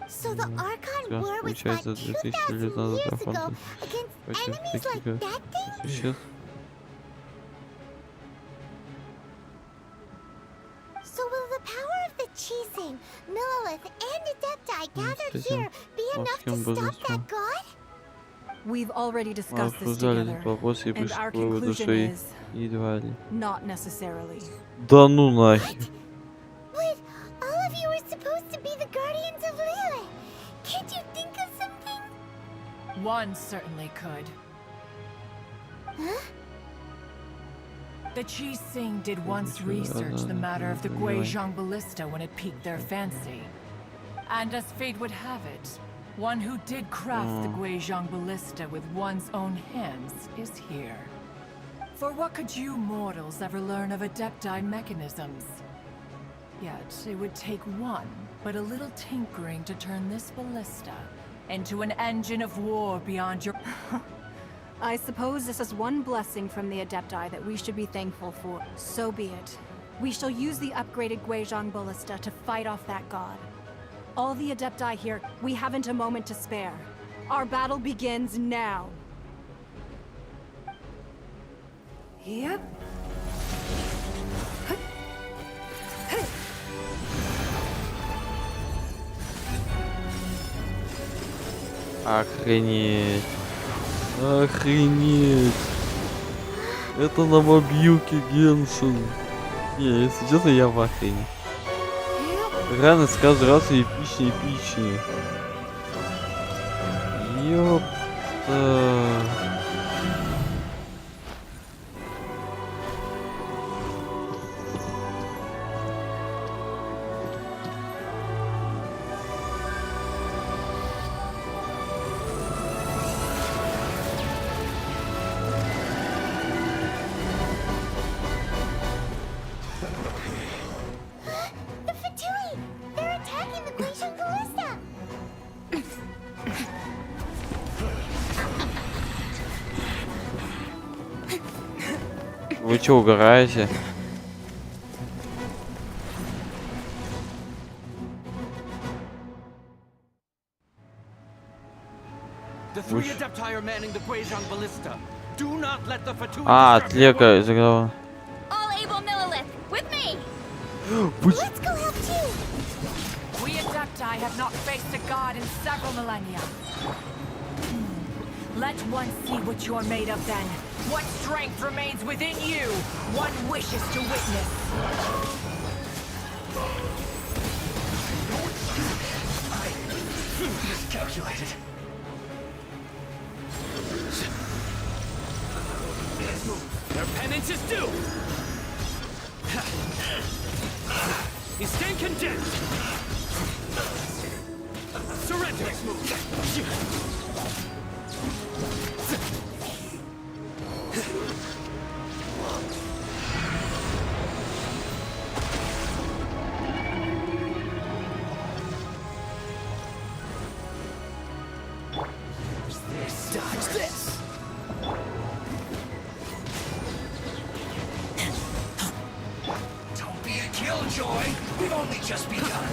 So the Archon War was fought 2,000 years ago against enemies like that thing? So will the power of the Chising, Millilith, and Adepti gathered here be enough to stop that god? We've already discussed this together, and our conclusion is not necessarily. Да ну нахер. But all of you are supposed to be the guardians of Lilith. Can't you think of something? One certainly could. Huh? The Chising did once research the matter of the Guizhong ballista when it piqued their fancy. And as fate would have it, one who did craft the Guizhong ballista with one's own hands is here. For what could you mortals ever learn of Adepti mechanisms? Yet it would take one, but a little tinkering to turn this ballista into an engine of war beyond your... I suppose this is one blessing from the Adepti that we should be thankful for. So be it. We shall use the upgraded Guizhong ballista to fight off that god. All the Adepti here, we haven't a moment to spare. Our battle begins now. Yep. Охренеть. Охренеть. Это на мобилке Геншин. Не, если честно, я в охренеть. Рано с каждый раз эпичнее. Ёпта. Вы чё, угораете? А, отлека из игры. Let one see what you're made of then. What strength remains within you? One wishes to witness. I miscalculated. Their penance is due! You stand condemned! Surrender! Next move! Dodge this! Don't be a killjoy! We've only just begun!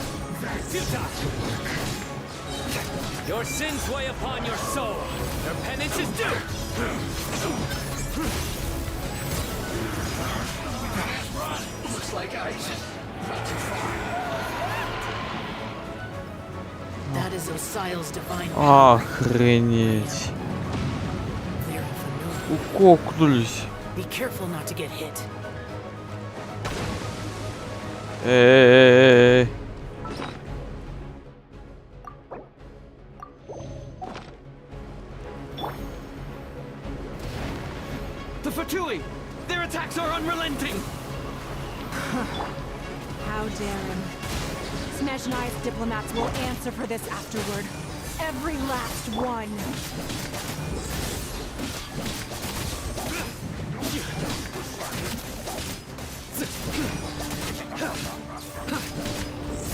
Your sins weigh upon your soul. Their penance is due. Looks like I got too far. That is Osial's divine. Охренеть. Укокнулись. Be careful not to get hit. Эй. The Fatui! Their attacks are unrelenting! How dare him. Snezhnai's diplomats will answer for this afterward. Every last one.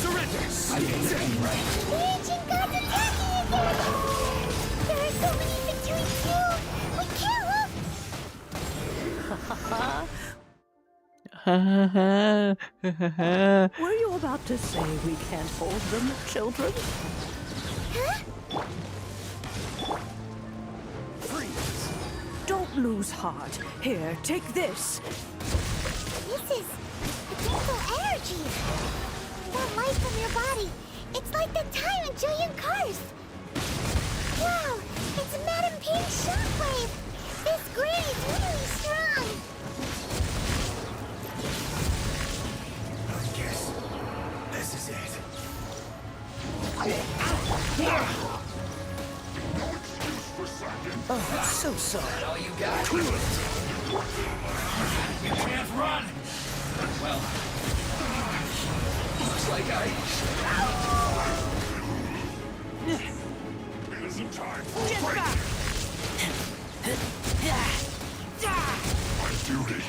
Surrender! I ain't saying right. The ancient gods attacking again! There are so many Fatui Were you about to say we can't hold them, children? Freeze! Don't lose heart. Here, take this. This is potential energy. That light from your body. It's like the time in Julian Cars. Wow, it's Madame Pink's shockwave. This grid is really strong. I guess this is it. Oh, so sorry. All you got. You can't run. Well, looks like it isn't time for Get fight. back! My duty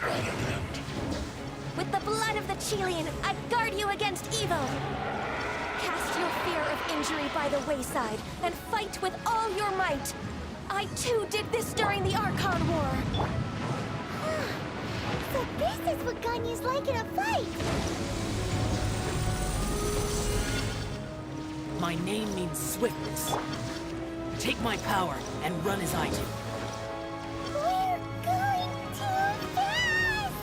at an end. With the blood of the Chilean, I guard you against evil. Cast your fear of injury by the wayside and fight with all your might. I too did this during the Archon War. So this is what Ganya's like in a fight. My name means swiftness. Take my power and run as I do. We're going too fast.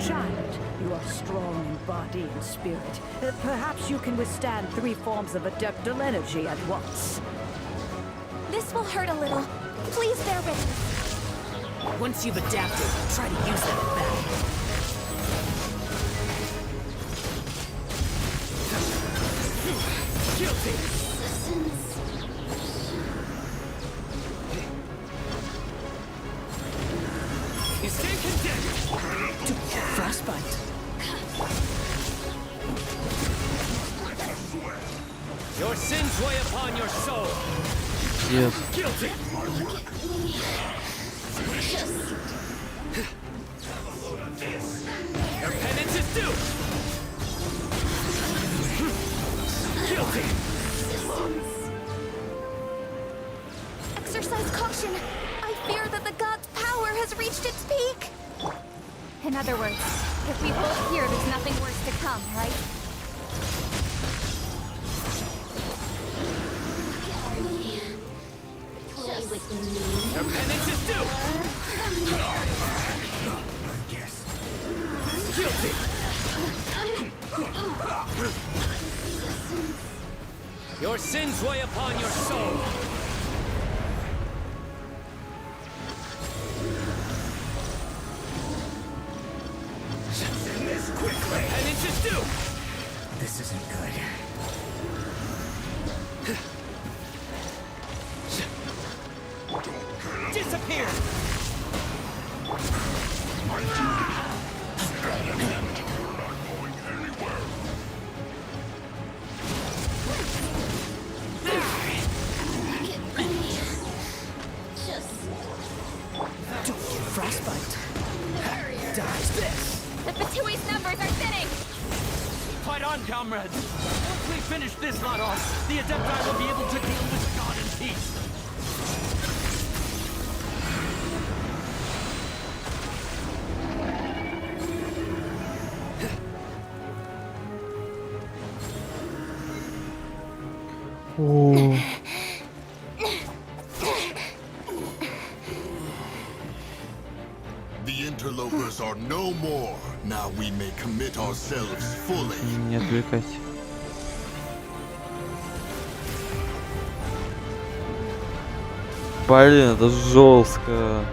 Child, you are strong in body and spirit. Perhaps you can withstand 3 forms of adeptal energy at once. This will hurt a little. Please bear with me. Once you've adapted, try to use that at battle. Guilty! You stay condemned! Frostbite. Your sins weigh upon your soul. Yes. Guilty! Your penance is due! Guilty! Exercise caution. I fear that the god's power has reached its peak. In other words, if we hold here, there's nothing worse to come, right? Your penance is due! Guilty! Your sins weigh upon your soul! This quickly. Penance is due! This isn't good. Disappear! My duty at an end. You're not going anywhere. Don't get frostbite. Dodge this! The Batui's numbers are thinning. Fight on, comrades! Once we finish this lot off, the Adepti will be able to deal with the god in peace. Oh. The interlopers are no more. Now we may commit ourselves fully. Не отвлекайся. Блин, это жестко.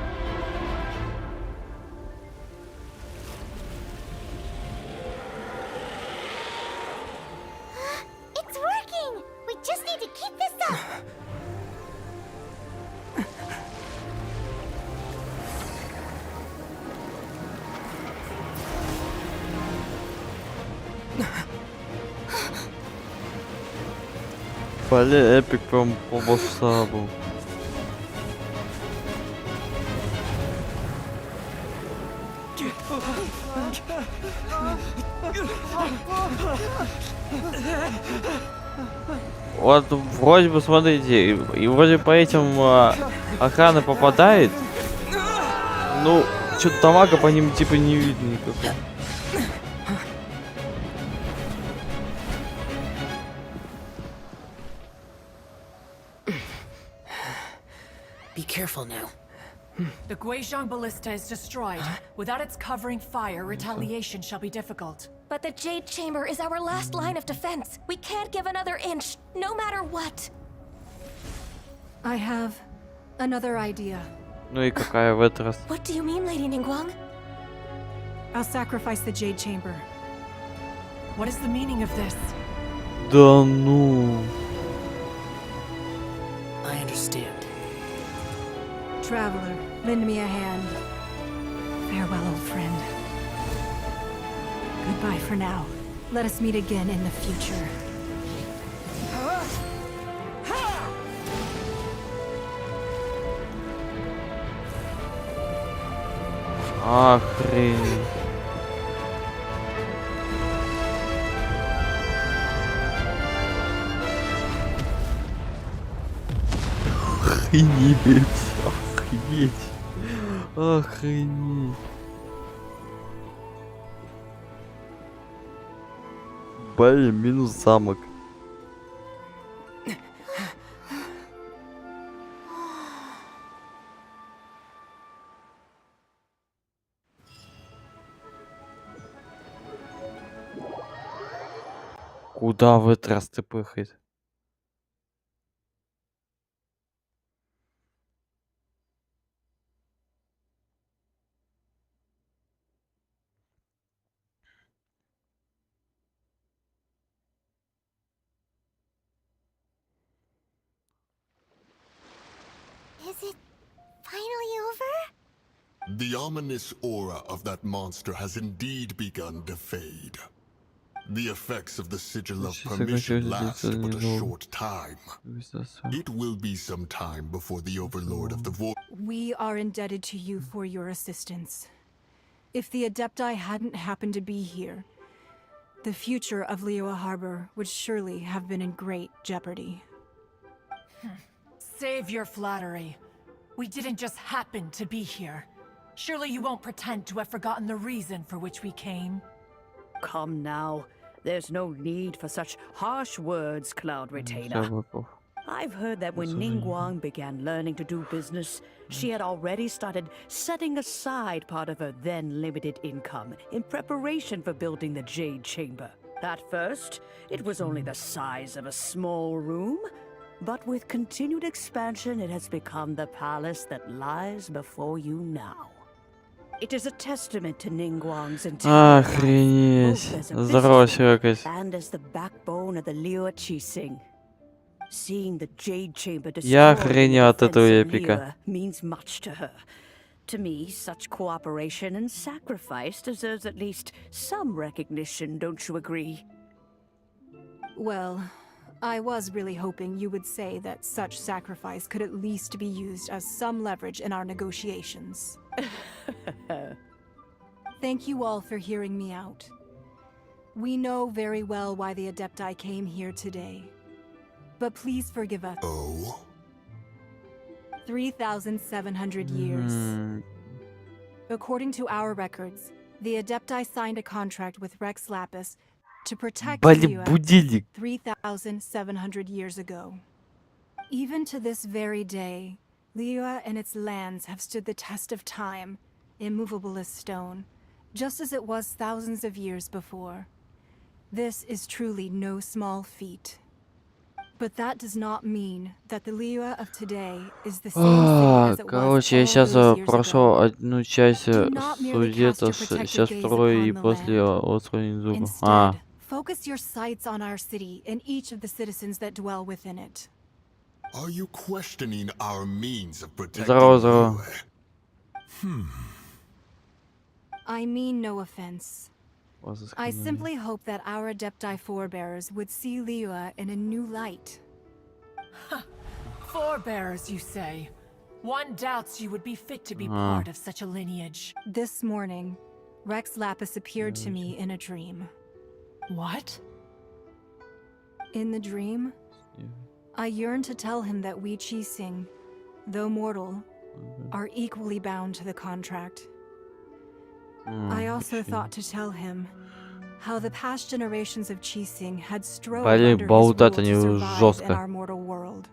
It's working. We just need to keep this up. Блин, эпик прям по масштабу. Вот вроде бы, смотрите, и вроде по этим охрана попадает. Ну, что-то дамага по ним типа не видно никакого. Be careful now. The Guizhong ballista is destroyed. Without its covering fire, retaliation shall be difficult. But the Jade Chamber is our last line of defense. We can't give another inch, no matter what. I have another idea. Ну и какая в этот раз? What do you mean, Lady Ningguang? I'll sacrifice the Jade Chamber. What is the meaning of this? Да ну. I understand. Traveler, lend me a hand. Farewell, old friend. Goodbye for now. Let us meet again in the future. Охренеть. Охренеть. Охренеть. Охренеть. Блин, минус замок. Куда в этот раз ты пыхает? Is it finally over? The ominous aura of that monster has indeed begun to fade. The effects of the sigil of permission last but a short time. It will be some time before the overlord of the void. We are indebted to you for your assistance. If the Adepti hadn't happened to be here, the future of Liyue Harbor would surely have been in great jeopardy. Save your flattery. We didn't just happen to be here. Surely you won't pretend to have forgotten the reason for which we came. Come now. There's no need for such harsh words, Cloud Retainer. I've heard that when Ningguang began learning to do business, she had already started setting aside part of her then limited income in preparation for building the Jade Chamber. At first, it was only the size of a small room, but with continued expansion, it has become the palace that lies before you now. It is a testament to Ningguang's entire life, both as a businesswoman and as the backbone of the Liyue Qixing. Seeing the Jade Chamber destroyed means much to her. To me, such cooperation and sacrifice deserves at least some recognition, don't you agree? Well, I was really hoping you would say that such sacrifice could at least be used as some leverage in our negotiations. Thank you all for hearing me out. We know very well why the Adepti came here today. But please forgive us. Oh? 3,700 years. According to our records, the Adepti signed a contract with Rex Lapis to protect Liyue 3,700 years ago. Even to this very day, Liyue and its lands have stood the test of time, immovable as stone, just as it was thousands of years before. This is truly no small feat. But that does not mean that the Liyue of today is the same as it was all Короче, я сейчас those years прошел ago. одну часть Do not merely cast Сюжета, your protective сейчас gaze второй, и upon the после land. Острова Зуба. Instead, focus your sights on our city and each of the citizens that dwell within it. Are you questioning our means of protecting Здорово. Liyue? I mean no offense. I simply hope that our Adepti forebears would see Liyue in a new light. Forebears, you say? One doubts you would be fit to be part of such a lineage. This morning, Rex Lapis appeared to me in a dream. What? In the dream, I yearned to tell him that we Qixing, though mortal, are equally bound to the contract. I also thought to tell him how the past generations of Qixing had strove under his rule to survive in our mortal world,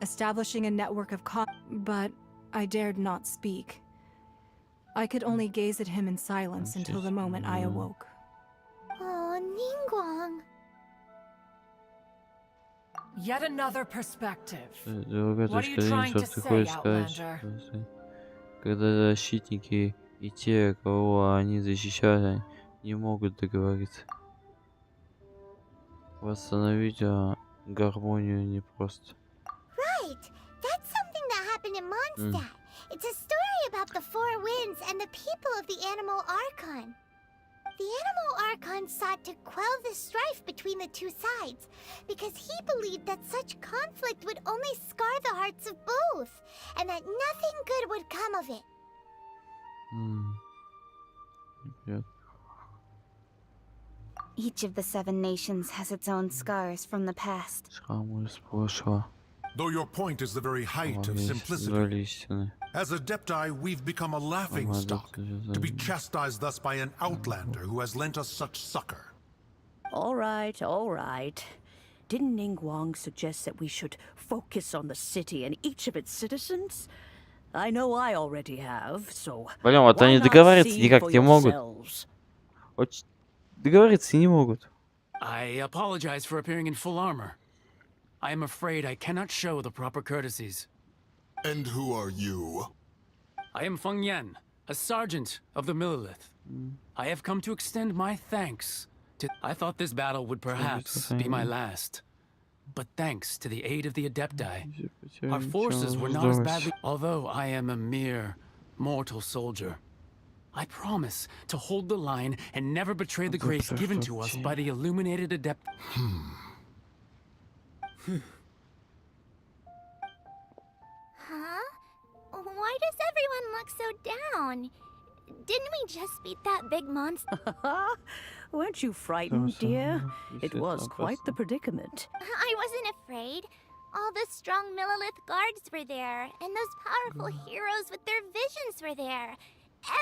establishing a network of but I dared not speak. I could only gaze at him in silence until the moment I awoke. Oh, Ningguang. Yet another perspective. Другая What are you точка trying зрения, to что ты say, хочешь сказать, Outlander? что когда защитники и те, кого они защищали, не могут договориться. Восстановить гармонию непросто. Right. That's something that happened in Mondstadt. It's a story about the four winds and the people of the Animal Archon. The Animal Archon sought to quell the strife between the two sides because he believed that such conflict would only scar the hearts of both, and that nothing good would come of it. Each of the 7 nations has its own scars from the past. Шрамы из прошлого. Though your point is the very height of simplicity. As Adepti, we've become a laughing stock, to be chastised thus by an outlander who has lent us such succor. All right, all right. Didn't Ningguang suggest that we should focus on the city and each of its citizens? I know I already have, so Блин, вот они договориться никак не могут. Договориться не могут. I apologize for appearing in full armor. I am afraid I cannot show the proper courtesies. And who are you? I am Feng Yan, a sergeant of the Millilith. I have come to extend my thanks to... I thought this battle would perhaps be my last. But thanks to the aid of the Adepti, our forces were not as badly... Although I am a mere mortal soldier, I promise to hold the line and never betray the grace given to us by the illuminated Adept... Huh? Why does everyone look so down? Didn't we just beat that big monster? Weren't you frightened, dear? It was quite the predicament. I wasn't afraid. All the strong Millilith guards were there, and those powerful heroes with their visions were there.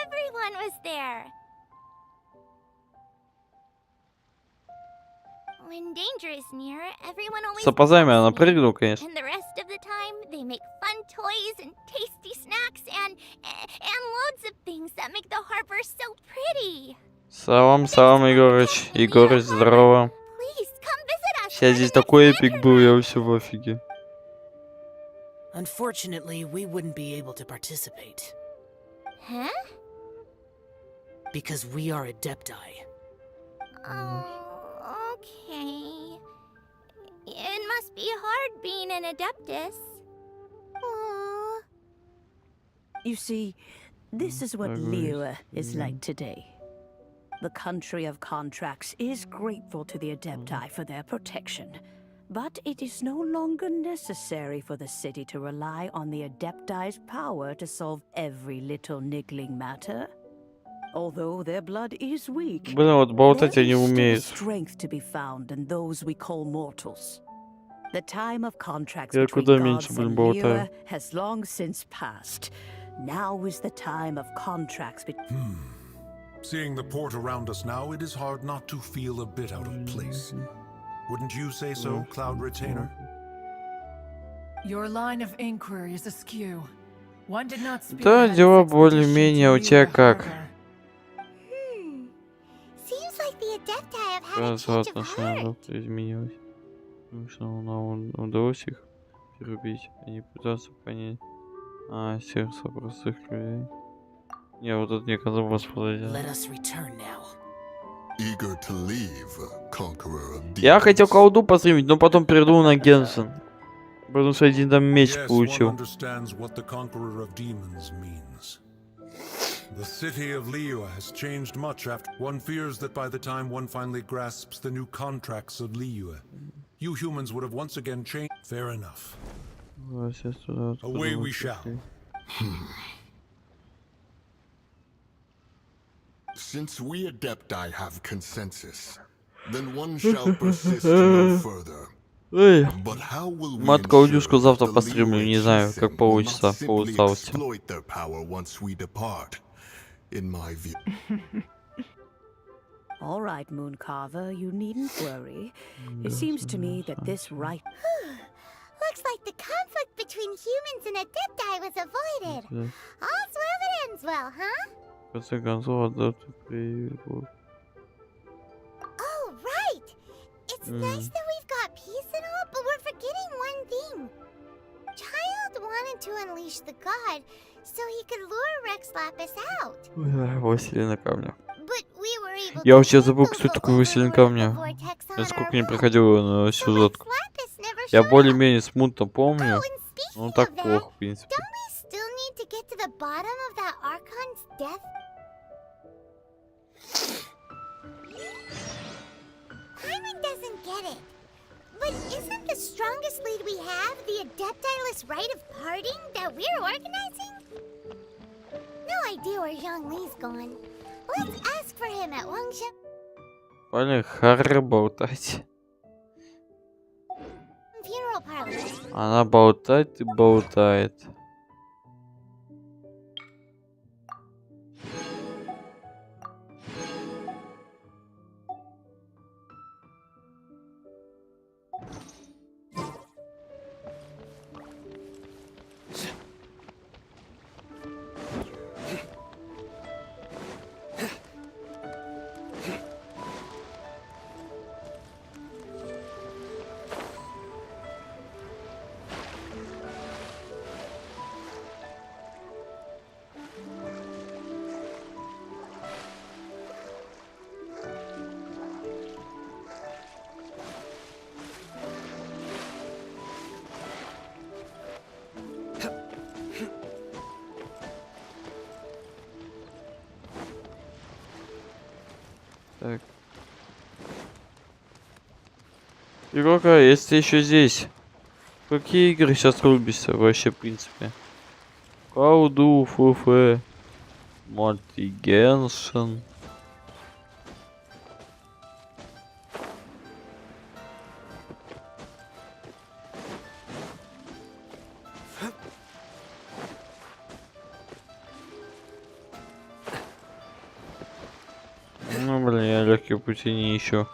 Everyone was there. When danger is near, everyone always... С опозданием она прыгнула, конечно. And the rest of the time, they make fun toys and tasty snacks and loads of things that make the harbor so pretty. Салам, Егорыч. Егорыч, здорово. Сейчас здесь такой эпик был, я вообще в офиге. Unfortunately, we wouldn't be able to participate. Huh? Because we are Adepti. Okay. It must be hard being an Adeptus. Aww. You see, this is what Liyue is like today. The country of contracts is grateful to the Adepti for their protection, but it is no longer necessary for the city to rely on the Adepti's power to solve every little niggling matter. Although their blood is weak, Блин, вот болтать я не there is умею. still strength to be found in those we call mortals. The time of contracts Я between куда gods меньше, блин, and болтаю. Liyue has long since passed. Now is the time of contracts between... Seeing the port around us now, it is hard not to feel a bit out of place. Wouldn't you say so, Cloud Retainer? Your line of inquiry is askew. One did not speak. Да, дела более-менее, у тебя как? Seems like the Adepti have had a Раз change of отношение heart. изменилось. Потому что нам удалось их перебить, а не пытаться понять. Сердце простых людей. Не, вот это мне казалось подойдет. Let us return now. Eager to leave, conqueror of demons. Я хотел колду постримить, но потом перейду на Геншин. Потому что один там меч Yes, получил. one understands what the conqueror of demons means. The city of Liyue has changed much after... One fears that by the time one finally grasps the new contracts of Liyue, you humans would have once again changed. Fair enough. Away we shall. Since we Adepti have consensus, then one shall persist no further. But how will we Матка аудюшку завтра постримлю, не знаю, как получится по усталости. exploit their power once we depart? In my view. All right, Mooncarver, you needn't worry. It seems to me that this right... Looks like the conflict between humans and Adepti was avoided. All's well that ends well, huh? Oh, right! It's nice that we've got peace and all, but we're forgetting one thing. Child wanted to unleash the god, so he could lure Rex Lapis out. Властелина камня. But we were able Я to вообще забыл, take кто over такой Властелин камня. the vortex on Я сколько our не own. проходил на сюжетку. Lapis never Я showed up. более-менее смутно помню. Oh, and speaking Ну так of that, плохо, в принципе. don't we still need to get to the bottom of that Archon's death? Hyman doesn't get it. But isn't the strongest lead we have the Adeptiless rite of parting that we're organizing? No idea where Zhongli's gone. Let's ask for him at Wangshan Понял, хара болтать. Funeral Parlor. Она болтает и болтает. Так. Игрока, если ты еще здесь, какие игры сейчас рубишься вообще, в принципе? Колду, ФФ, Мульти, Геншин. Ну, блин, я легкие пути не ищу.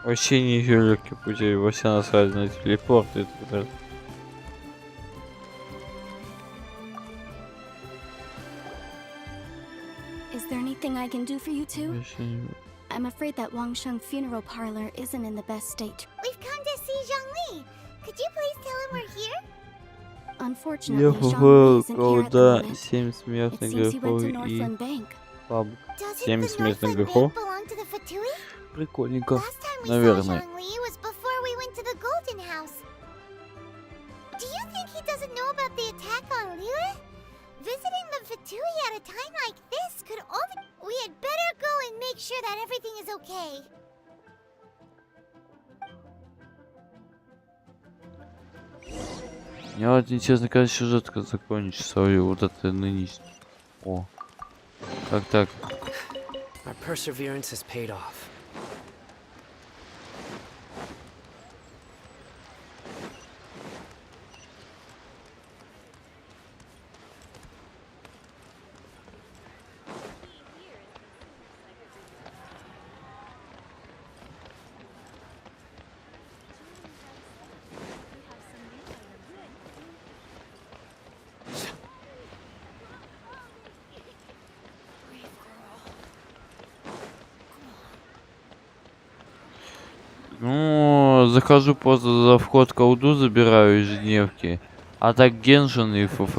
Вообще не ищу легких путей, вообще насрать на телепорт и так далее. Is there anything I can do for you two? Вообще не... I'm afraid that Wangsheng Funeral Parlor isn't in the best state. We've come to see Zhongli. Could you please tell him we're here? Unfortunately, Я Zhongli isn't here at the колда, moment. 7 It смертных seems he went грехов to и Northland Bank. паб. Doesn't 7 the смертных Northland грехов. Bank belong to the Fatui? Прикольненько, Last time we наверное. saw Zhongli was before we went to the Golden House. Do you think he doesn't know about the attack on Liyue? Visiting the Fatui at a time like this could only... We had better go and make sure that everything is okay. Мне вот интересно, когда сюжетка закончится, свою вот это нынешнее. О, как так? Our perseverance has paid off. Ну, захожу просто за вход колду, забираю ежедневки. А так Геншин и ФФ.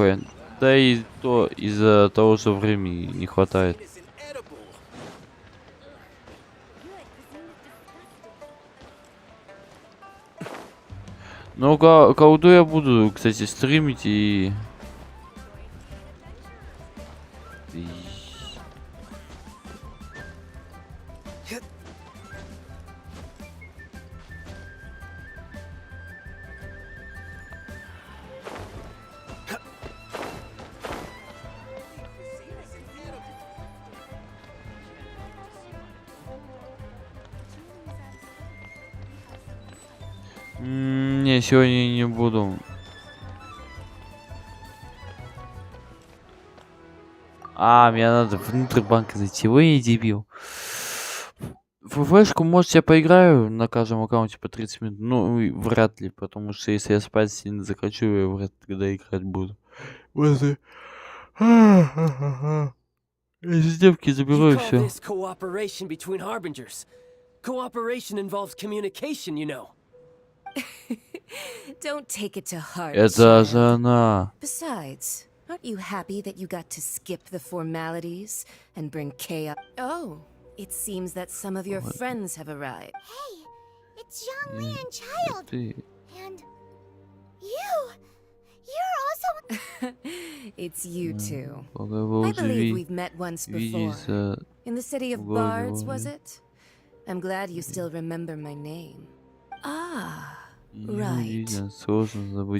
Да и то из-за того, что времени не хватает. Ну, колду я буду, кстати, стримить и... Не, сегодня не буду. Мне надо внутрь банка зайти. Вы не дебил. В флешку, может, я поиграю на каждом аккаунте по 30 минут. Ну, и вряд ли, потому что если я спать сильно захочу, я вряд ли когда играть буду. Если девки заберу и все. Cooperation involves communication, you know. Don't take it to heart. Это же она. Besides, aren't you happy that you got to skip the formalities and bring chaos? Oh, it seems that some of your friends have arrived. Hey, it's Zhongli and Child. And you. You're also... It's you two. I believe we've met once before. In the city of Bards, was it? I'm glad you still remember my name. Ah, right.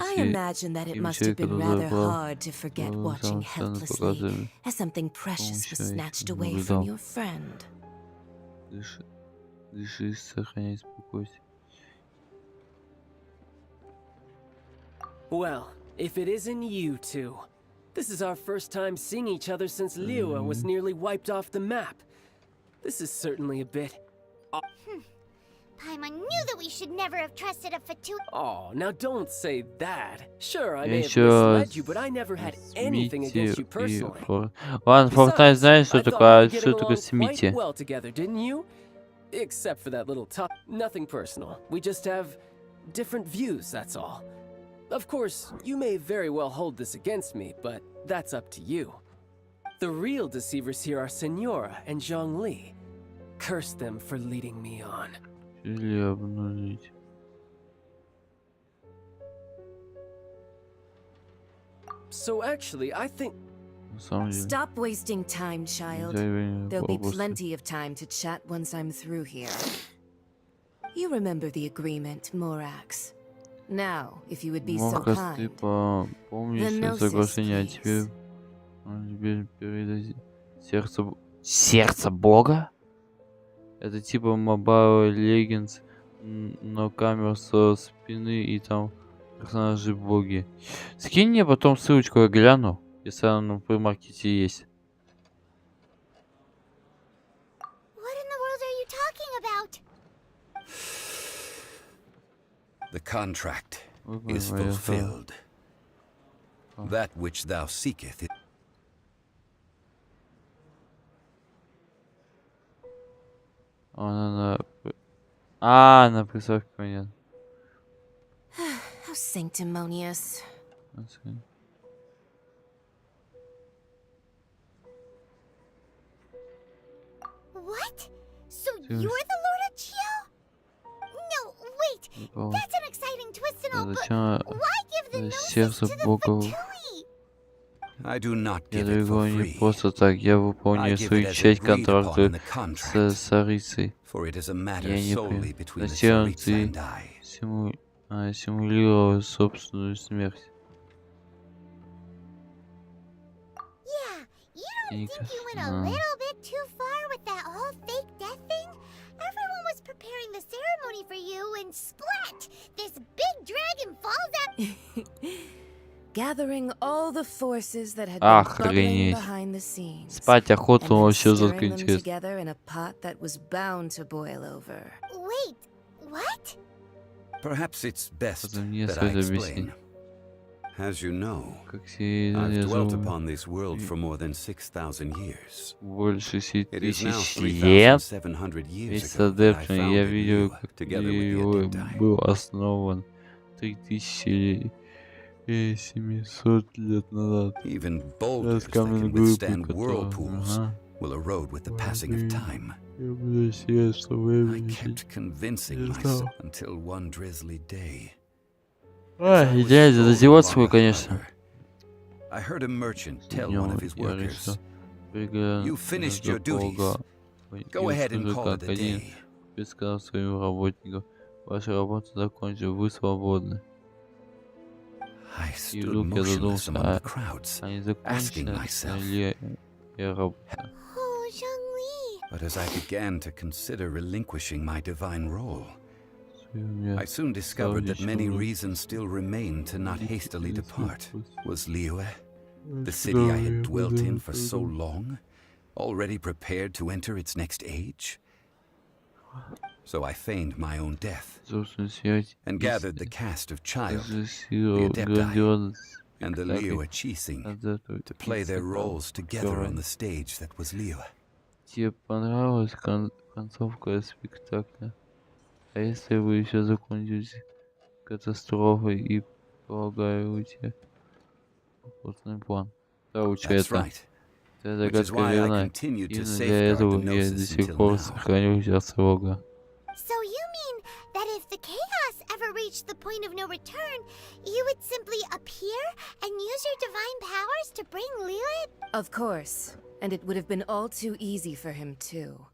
I imagine that it must have been rather hard to forget watching helplessly as something precious was snatched away from your friend. Well, if it isn't you two. This is our first time seeing each other since Liua was nearly wiped off the map. This is certainly a bit... Paimon knew that we should never have trusted a Fatu. Oh, now don't say that. Sure, I may have misled you, but I never had anything against you personally. Ладно, Fortnite знаешь, что такое Смити? Well together, didn't you? Except for that little top. Nothing personal. We just have different views, that's all. Of course, you may very well hold this against me, but that's up to you. The real deceivers here are Senora and Zhongli. Curse them for leading me on. So actually, I think... Stop wasting time, child. There'll be plenty of time to chat once I'm through here. You remember the agreement, Morax. Now, if you would be so kind. Сердце Бога? Это типа Mobile Legends, но камера со спины и там персонажи боги. Скинь мне потом ссылочку, я гляну, если она в плеймаркете есть. The contract is fulfilled. That which thou seeketh is... На приставке, понятно. How sanctimonious. What? So you're the Lord of Chio? No, wait. That's an exciting twist and all, but why give the gnosis to the Fatui? I do not Я give it его for не free. просто так, я выполняю свою часть контракта с Сарицей. For it is a Я matter не solely between the зачем Tsaritsa ты and I. симулировал собственную смерть? Yeah, you don't think you went a little bit too far with that whole fake death thing? Everyone was preparing the ceremony for you and splat! This big dragon falls out. Gathering all the forces that had been bubbling behind the scenes. Спать охота вообще stirring жутко them интересно. together in a pot that was bound to boil over. Wait, what? Perhaps it's best мне that I стоит объяснить. explain. As you know, Как все I've dwelt живу upon this world for more than 6,000 years. больше It is now 7000 лет. 3,700 years Весь ago that I адептный, я founded видел, Liua, как together with the его Adepti. был основан 3700 лет назад. Even boulders that can withstand whirlpools will erode with the passing of time. I kept convincing myself until one drizzly day, Идея задевать свой, конечно. I heard a merchant tell one of his workers, "You finished your duties. Go ahead and call it a day." Сказал своим работникам, ваша работа закончена, вы свободны. I stood motionless among the crowds, asking myself. Oh, Zhongli. But as I began to consider relinquishing my divine role, I soon discovered that many reasons still remained to not hastily depart. Was Liyue, the city I had dwelt in for so long, already prepared to enter its next age? So I feigned my own death and gathered the cast of Child, the Adepti, and the Liyue Qixing to play their roles together on the stage that was Liyue. Тебе понравилась концовка спектакля? А если вы еще закончите катастрофой и полагаю у тебя вкусный план? Получается, эта загадка верна. Именно для этого я до сих пор сохраню сейчас Рога. So you mean that if the chaos ever reached the point of no return, you would simply appear and use your divine powers to bring Liyue? Of course, and it would have been all too easy for him too.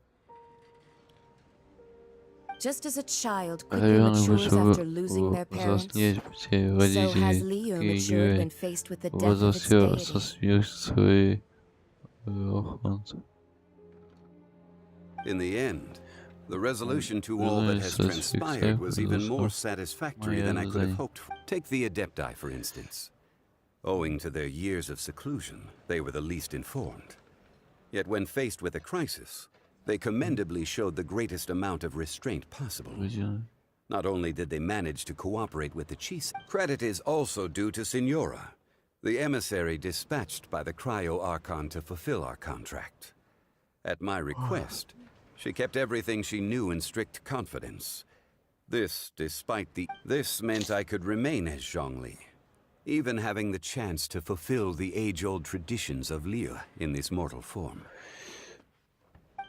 Just as a child quickly matures after losing their parents, so has Liyue matured when faced with the death of its deity. In the end, the resolution to all that has transpired was even more satisfactory than I could have hoped for. Take the Adepti, for instance. Owing to their years of seclusion, they were the least informed. Yet when faced with a crisis, they commendably showed the greatest amount of restraint possible. Not only did they manage to cooperate with the chiefs, credit is also due to Signora, the emissary dispatched by the Cryo-Archon to fulfill our contract. At my request, she kept everything she knew in strict confidence. This meant I could remain as Zhongli, even having the chance to fulfill the age-old traditions of Liyue in this mortal form.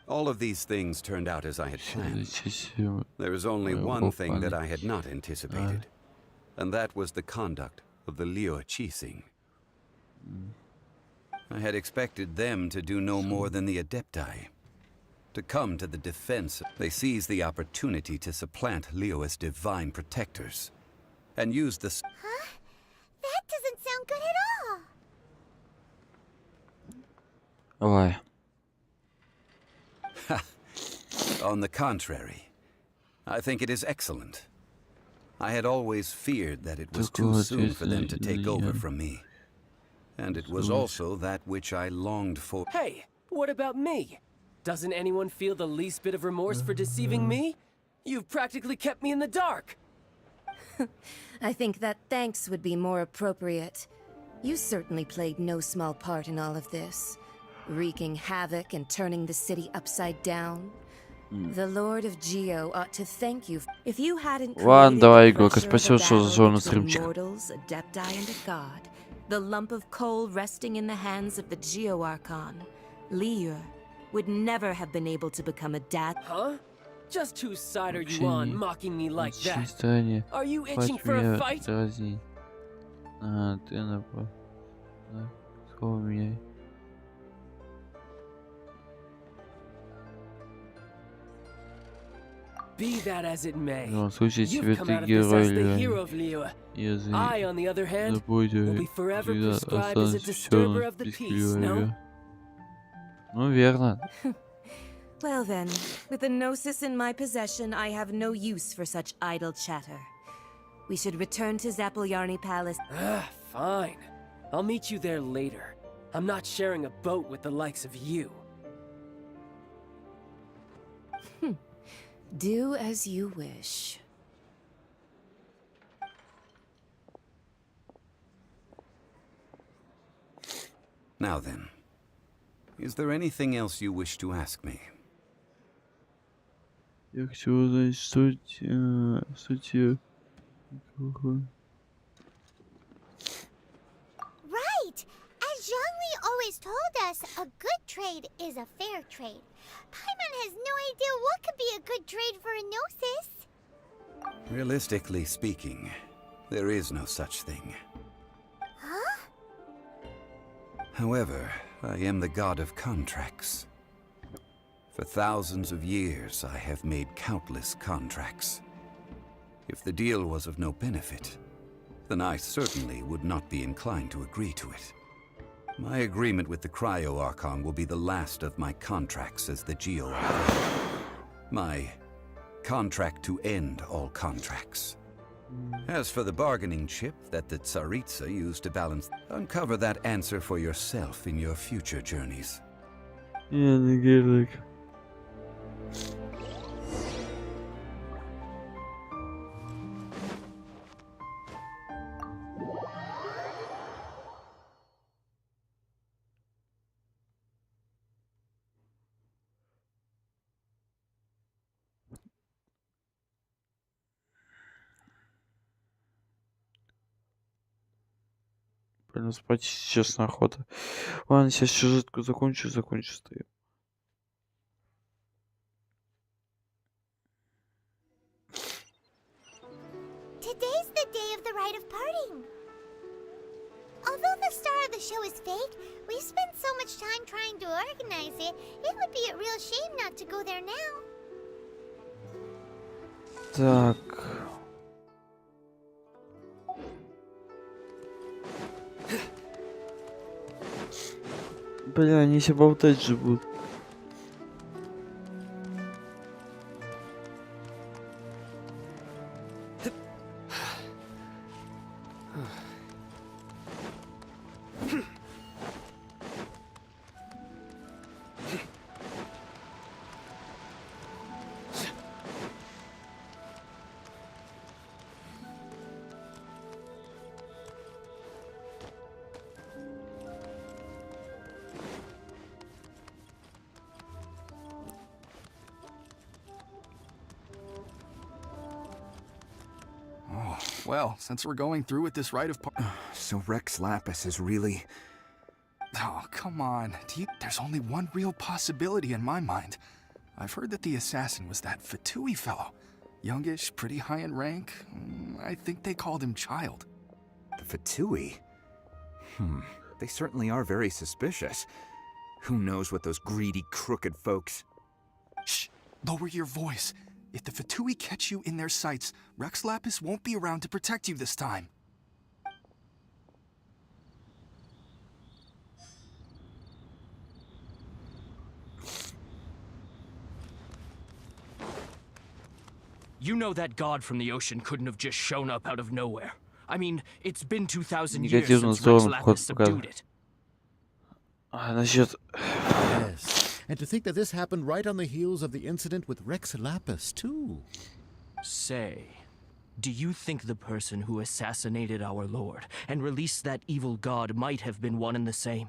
All of these things turned out as I had planned. There is only one thing that I had not anticipated, and that was the conduct of the Liyue Qixing. I had expected them to do no more than the Adepti. To come to the defense, they seized the opportunity to supplant Liyue as divine protectors, and used the... Huh? That doesn't sound good at all. Why? On the contrary, I think it is excellent. I had always feared that it was too soon for them to take over from me. And it was also that which I longed for. Hey, what about me? Doesn't anyone feel the least bit of remorse for deceiving me? You've practically kept me in the dark. I think that thanks would be more appropriate. You certainly played no small part in all of this, wreaking havoc and turning the city upside down. The Lord of Geo ought to thank you. If you hadn't Ладно, давай, Игорь, created спасибо, the что battle зашел на between стримчик. mortals, Adepti, and a god, the lump of coal resting in the hands of the Geo-Archon, Liyue, would never have been able to become a dad. Huh? Just whose side are you on, mocking me like that? Стороне. Are you itching for a fight? Дразни. А, ты напал. Слово меняй. Be that as it may, В любом случае, тебе you've come ты out of this герой, as the Леонид. hero of Liyue. Язык. I, on the other hand, will be forever Всегда prescribed as a останусь disturber черным of the без peace, no? героя. Ну, верно. Well then, with the Gnosis in my possession, I have no use for such idle chatter. We should return to Zapoljarny Palace. Ah, fine. I'll meet you there later. I'm not sharing a boat with the likes of you. Do as you wish. Now then, is there anything else you wish to ask me? Я хочу узнать, что тебе... Right! As Zhongli always told us, a good trade is a fair trade. Paimon has no idea what could be a good trade for a Gnosis. Realistically speaking, There is no such thing. Huh? However, I am the god of contracts. For thousands of years, I have made countless contracts. If the deal was of no benefit, then I certainly would not be inclined to agree to it. My agreement with the Cryo Archon will be the last of my contracts as the Geo Archon. My contract to end all contracts. As for the bargaining chip that the Tsaritsa used to balance, uncover that answer for yourself in your future journeys. Я не героик. Блин, спать, честно, охота. Ладно, сейчас сюжетку закончу стою. Today's the day of the rite of parting. Although the star of the show is fake, we spent so much time trying to organize it, it would be a real shame not to go there now. Так. Бля, они все болтать же будут. Well, since we're going through with this rite of so Rex Lapis is really... Oh, come on. There's only one real possibility in my mind. I've heard that the assassin was that Fatui fellow. Youngish, pretty high in rank. I think they called him Child. The Fatui? They certainly are very suspicious. Who knows what those greedy, crooked folks... Shh! Lower your voice. If the Fatui catch you in their sights, Rex Lapis won't be around to protect you this time. You know that god from the ocean couldn't have just shown up out of nowhere. I mean, it's been 2,000 years since Rex Lapis subdued it. Yes, and to think that this happened right on the heels of the incident with Rex Lapis, too. Say, do you think the person who assassinated our lord and released that evil god might have been one and the same?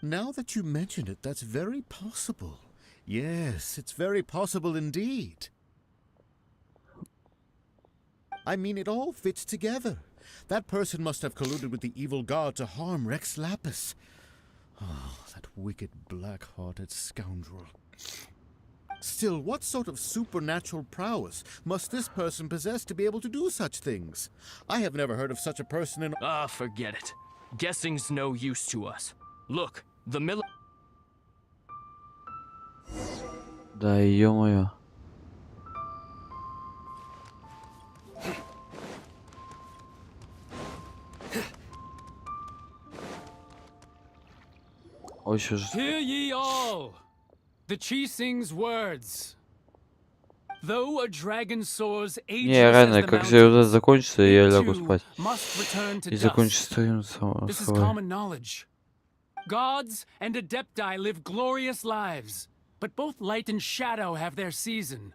Now that you mention it, that's very possible. Yes, it's very possible indeed. I mean, it all fits together. That person must have colluded with the evil god to harm Rex Lapis. Oh, that wicked, black-hearted scoundrel. Still, what sort of supernatural prowess must this person possess to be able to do such things? I have never heard of such a person in— Ah, forget it. Guessing's no use to us. Look, the Да, ё-моё. Hear ye all! The Chising's words. Though a dragon soars ages Не, реально, как же закончится, я лягу спать. И закончится стрим. This is common knowledge. Gods and Adepti live glorious lives, but both light and shadow have their season.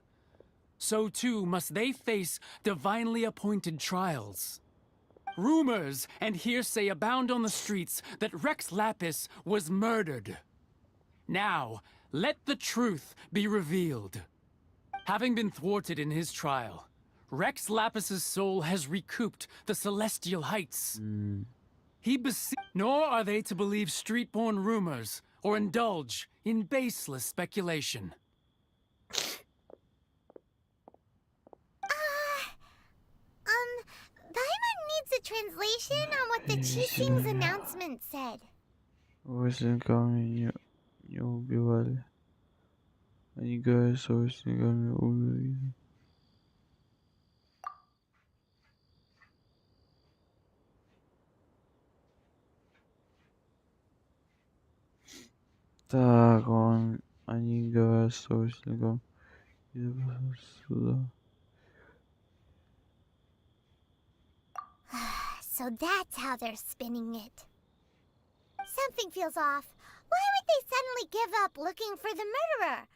So too must they face divinely appointed trials. Rumors and hearsay abound on the streets that Rex Lapis was murdered. Now, let the truth be revealed. Having been thwarted in his trial, Rex Lapis's soul has recouped the celestial heights. Nor are they to believe street-born rumors or indulge in baseless speculation. Paimon a translation on what the Qixing's announcement said. Войсняками не убивали. Они говорят, что войсняками убили. Так, они говорят, что войсняками сюда. So that's how they're spinning it. Something feels off. Why would they suddenly give up looking for the murderer?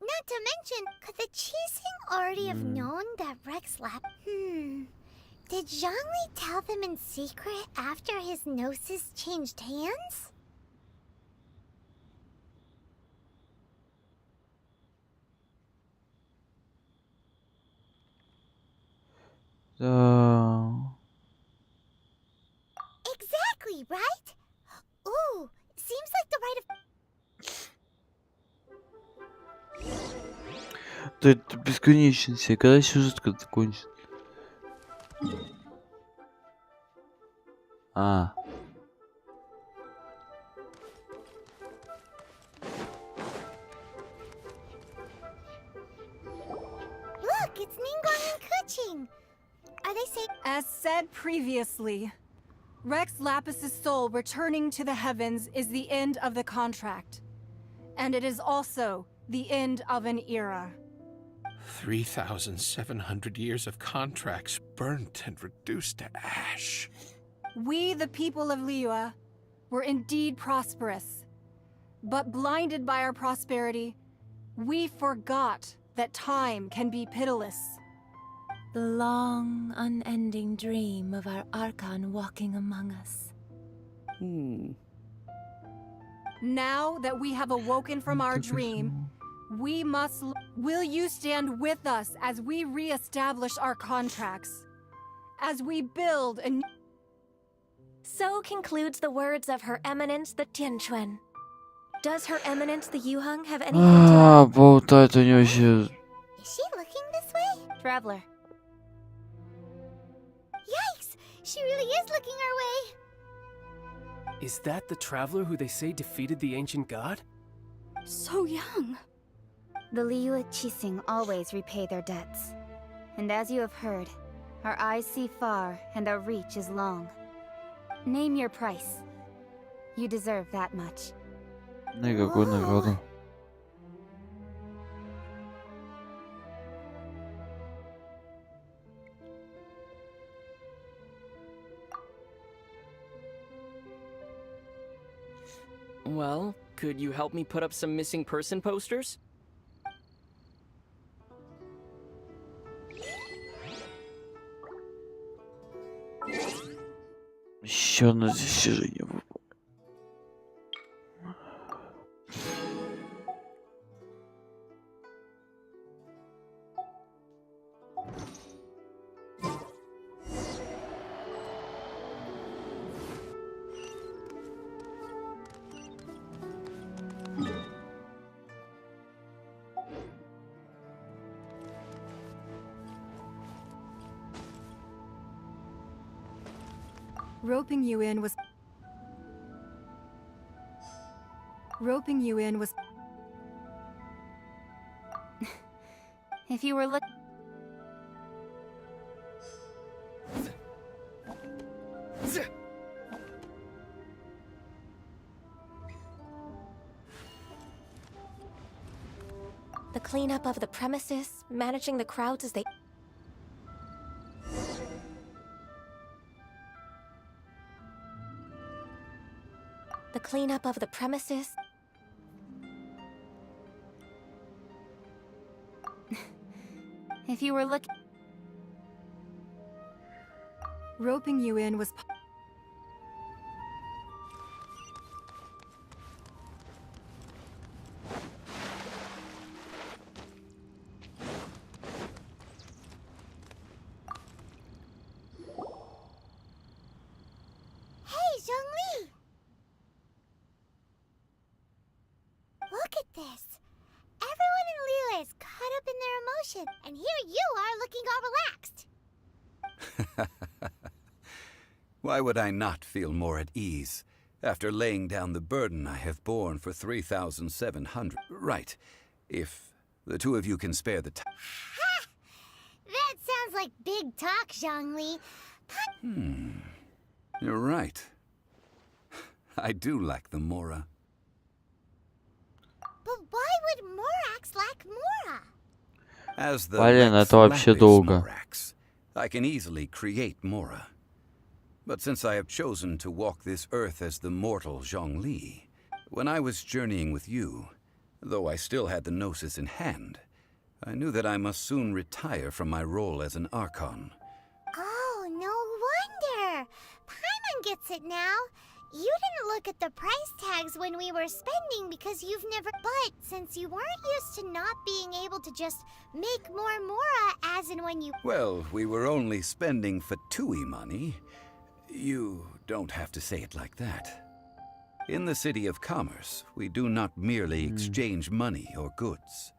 Not to mention, could the Qixing already have known that Rex Lap? Did Zhongli tell them in secret after his gnosis changed hands? Exactly, right? Ooh, seems like the right of... Да это бесконечность, когда сюжет закончится? Look, it's Ningguang and Keqing. Are they saying... As said previously, Rex Lapis' soul returning to the heavens is the end of the contract. And it is also the end of an era. 3,700 years of contracts burnt and reduced to ash. We, the people of Liyue, were indeed prosperous. But blinded by our prosperity, we forgot that time can be pitiless. The long, unending dream of our Archon walking among us. Now that we have awoken from our dream, we must... Will you stand with us as we re-establish our contracts? As we build a... So concludes the words of Her Eminence the Tianquan. Does Her Eminence the Yuheng have anything to... болтает у него еще. Is she looking this way? Traveler. Yikes! She really is looking our way. Is that the traveler who they say defeated the ancient god? So young. The Liyue Qixing always repay their debts. And as you have heard, our eyes see far and our reach is long. Name your price. You deserve that much. Никакой награды. Well, could you help me put up some missing person posters? Еще одно достижение. Roping you in was... If you were The cleanup of the premises, managing the crowds as they... The cleanup of the premises... If you were looking... Roping you in was... Hey, Zhongli! Look at this. Everyone in Liyue is caught up in their emotion, and here you are looking all relaxed. Why would I not feel more at ease after laying down the burden I have borne for 3,700? Right, if the two of you can spare the time. That sounds like big talk, Zhongli. You're right. I do lack the Mora. But why would Morax lack Mora? As the Блин, Rex это вообще Lapis долго. Morax, I can easily create Mora. But since I have chosen to walk this earth as the mortal Zhongli, when I was journeying with you, though I still had the Gnosis in hand, I knew that I must soon retire from my role as an Archon. Oh, no wonder. Paimon gets it now. You didn't look at the price tags when we were spending because you've never... But since you weren't used to not being able to just make more Mora as in when you... Well, we were only spending Fatui money. You don't have to say it like that. In the City of Commerce, we do not merely exchange money or goods.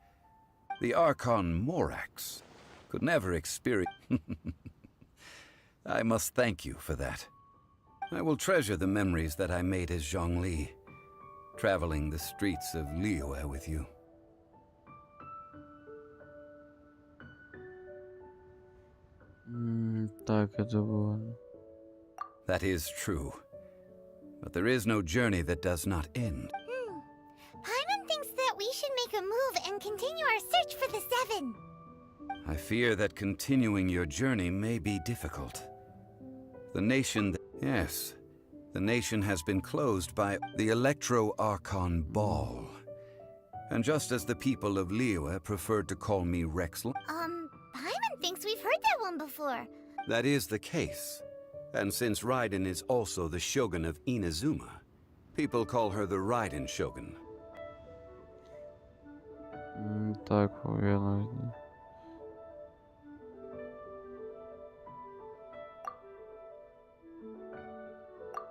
The Archon Morax could never experience... I must thank you for that. I will treasure the memories that I made as Zhongli, traveling the streets of Liyue with you. Так, это было. That is true. But there is no journey that does not end. Paimon thinks that we should make a move and continue our search for the Seven. I fear that continuing your journey may be difficult. The nation... Yes, the nation has been closed by the Electro-Archon Ball. And just as the people of Liyue preferred to call me Rex... Paimon thinks we've heard that one before. That is the case. And since Raiden is also the Shogun of Inazuma, people call her the Raiden Shogun. Так, верно.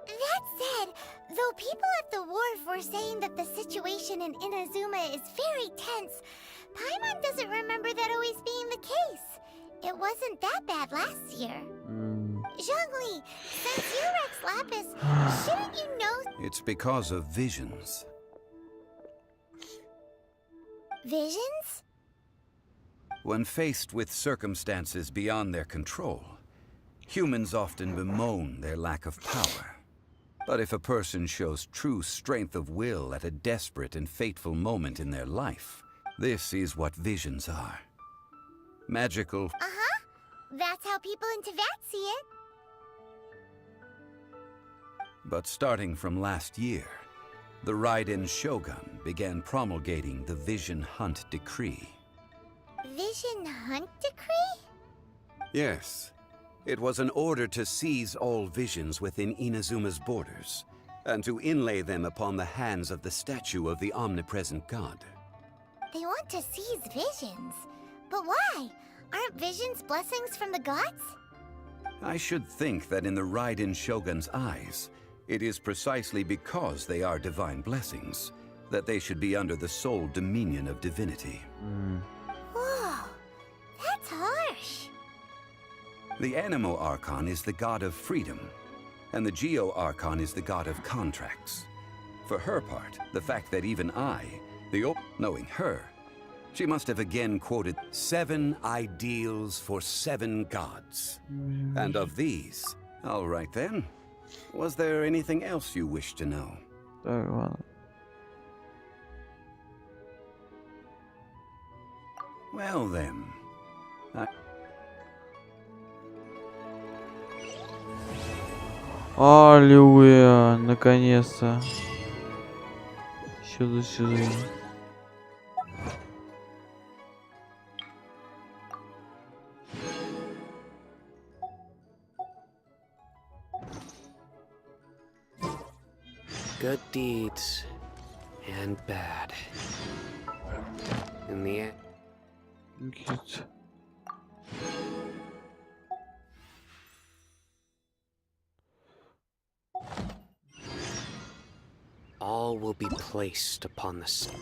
That said, though people at the wharf were saying that the situation in Inazuma is very tense, Paimon doesn't remember that always being the case. It wasn't that bad last year. Zhongli, since you're Rex Lapis, shouldn't you know... It's because of visions. Visions? When faced with circumstances beyond their control, humans often bemoan their lack of power. But if a person shows true strength of will at a desperate and fateful moment in their life, this is what visions are. Magical... Uh-huh. That's how people in Teyvat see it. But starting from last year, the Raiden Shogun began promulgating the Vision Hunt Decree. Vision Hunt Decree? Yes. It was an order to seize all visions within Inazuma's borders, and to inlay them upon the hands of the statue of the omnipresent god. They want to seize visions. But why? Aren't visions blessings from the gods? I should think that in the Raiden Shogun's eyes, it is precisely because they are divine blessings that they should be under the sole dominion of divinity. Whoa, that's harsh. The Animo Archon is the god of freedom, and the Geo Archon is the god of contracts. For her part, the fact that even I, knowing her, she must have again quoted 7 ideals for 7 gods. And of these, all right then, was there anything else you wish to know? Well then, Аллилуйя, наконец-то. Сюда. Good deeds and bad. In the end. All will be placed upon the sun.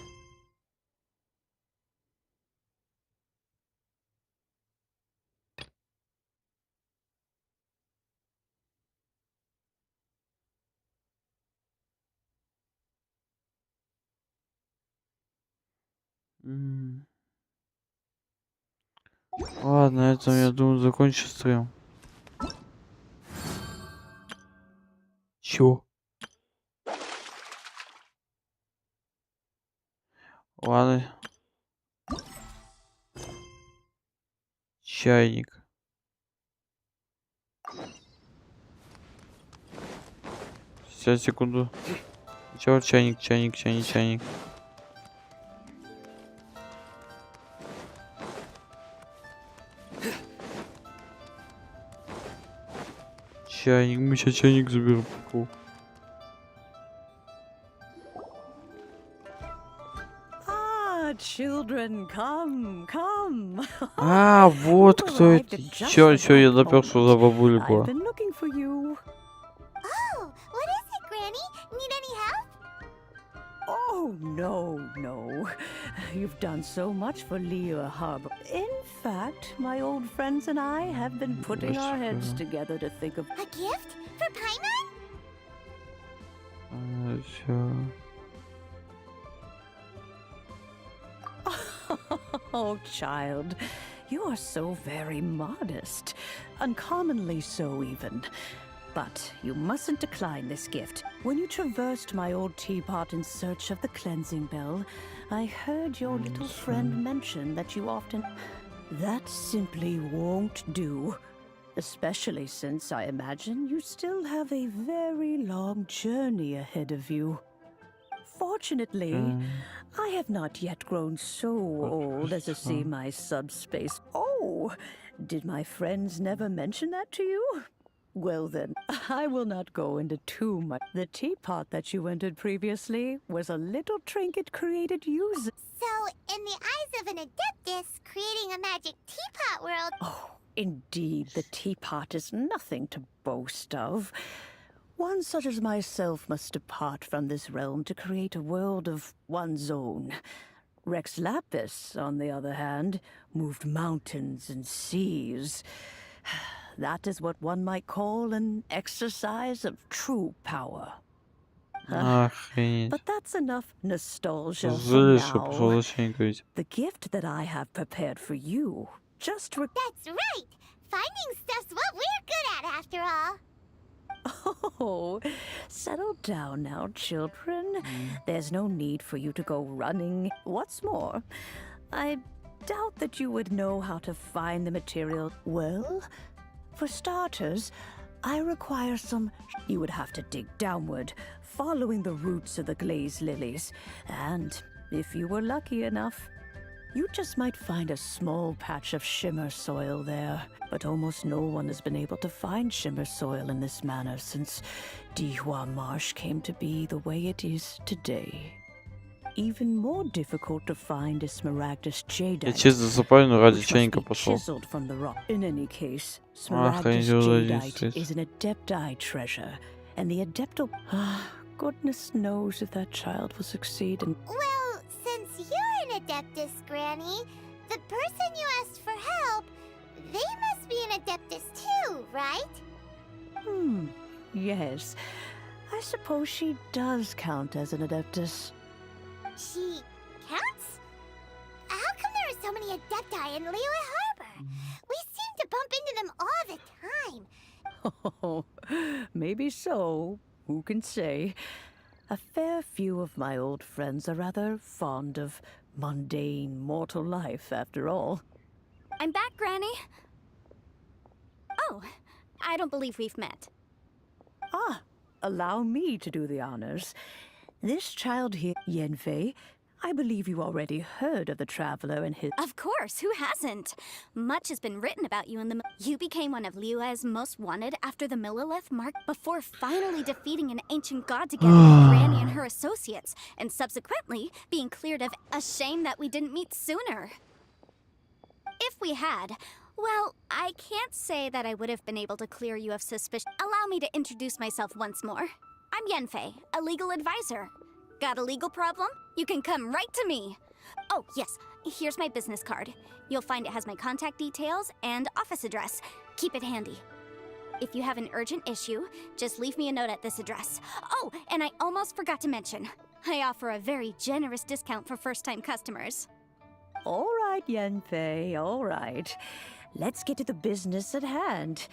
Ладно, на этом, я думаю, закончу стрим. Чё? Ладно. Чайник. Сейчас, секунду. Чё, чайник. Чайник, мы сейчас чайник заберем. Прикол. Children, come. А, вот кто это. Чё, я допёр, что за бабуля была. Oh, what is it, Granny? Need any help? Oh, no. You've done so much for Liyue Harbor. In fact, my old friends and I have been putting our heads together to think of... A gift? For Paimon? Oh, child, you are so very modest. Uncommonly so, even. But you mustn't decline this gift. When you traversed my old teapot in search of the cleansing bell, I heard your little friend mention that you often... That simply won't do. Especially since I imagine you still have a very long journey ahead of you. Fortunately, I have not yet grown so old as to see my subspace. Oh, did my friends never mention that to you? Well then, I will not go into too much. The teapot that you entered previously was a little trinket created using... So, in the eyes of an adeptus, creating a magic teapot world... Oh, indeed, the teapot is nothing to boast of. One such as myself must depart from this realm to create a world of one's own. Rex Lapis, on the other hand, moved mountains and seas. That is what one might call an exercise of true power. But that's enough nostalgia for now. The gift that I have prepared for you just... That's right! Finding stuff's what we're good at, after all. Oh, settle down now, children. There's no need for you to go running. What's more, I doubt that you would know how to find the material. Well, for starters, I require some... You would have to dig downward, following the roots of the glazed lilies. And if you were lucky enough, you just might find a small patch of shimmer soil there. But almost no one has been able to find shimmer soil in this manner since Dihua Marsh came to be the way it is today. Even more difficult to find is Smaragdus jadeite. Я честно засыпаю, но ради чайника пошел. Chiseled from the rock. In any case, Smaragdus jadeite is an adepti treasure, and the adeptal... goodness knows if that child will succeed in... Well, since you're an adeptus, Granny, the person you asked for help, they must be an adeptus too, right? Yes. I suppose she does count as an adeptus. She counts? How come there are so many adepti in Liyue Harbor? We seem to bump into them all the time. Oh, maybe so. Who can say? A fair few of my old friends are rather fond of mundane mortal life, after all. I'm back, Granny. Oh, I don't believe we've met. Allow me to do the honors. This child here, Yanfei, I believe you already heard of the traveler and his... Of course, who hasn't? Much has been written about you in the... You became one of Liyue's most wanted after the Millilith mark before finally defeating an ancient god together with Granny and her associates, and subsequently being cleared of... A shame that we didn't meet sooner. If we had, well, I can't say that I would have been able to clear you of suspicion. Allow me to introduce myself once more. I'm Yanfei, a legal advisor. Got a legal problem? You can come right to me. Oh, yes, here's my business card. You'll find it has my contact details and office address. Keep it handy. If you have an urgent issue, just leave me a note at this address. Oh, and I almost forgot to mention, I offer a very generous discount for first-time customers. All right, Yanfei, all right. Let's get to the business at hand.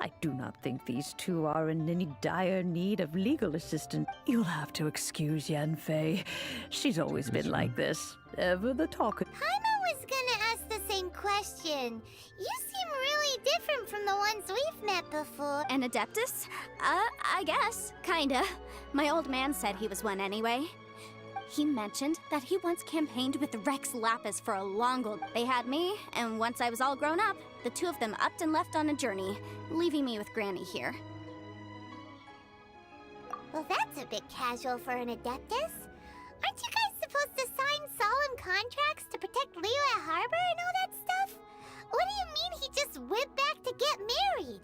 I do not think these two are in any dire need of legal assistance. You'll have to excuse Yanfei. She's always been like this. Ever the talker. Paimon was gonna ask the same question. You seem really different from the ones we've met before. An Adeptus? I guess. Kinda. My old man said he was one anyway. He mentioned that he once campaigned with Rex Lapis for a long old... They had me, and once I was all grown up, the two of them upped and left on a journey, leaving me with Granny here. Well, that's a bit casual for an Adeptus. Aren't you guys supposed to sign solemn contracts to protect Liyue Harbor and all that stuff? What do you mean he just went back to get married?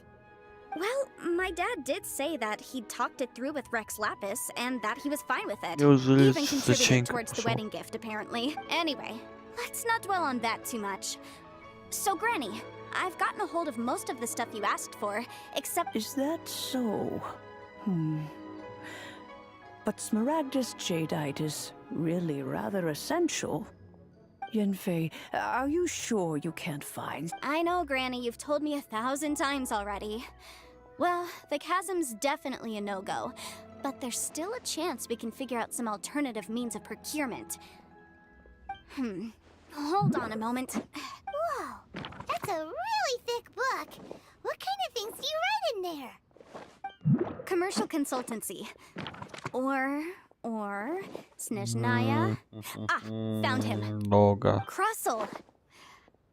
Well, my dad did say that he'd talked it through with Rex Lapis and that he was fine with it. Неужели He even contributed Заченко towards the пошел? wedding gift, apparently. Anyway, let's not dwell on that too much. So, Granny, I've gotten a hold of most of the stuff you asked for, except... Is that so? But Smaragdus Jadeite is really rather essential. Yanfei, are you sure you can't find... I know, Granny, you've told me 1,000 times already. Well, the chasm's definitely a no-go, but there's still a chance we can figure out some alternative means of procurement. Hold on a moment. Whoa, that's a really thick book. What kind of things do you write in there? Commercial consultancy. Or... Snezhnaya? Found him. Много. Krusell.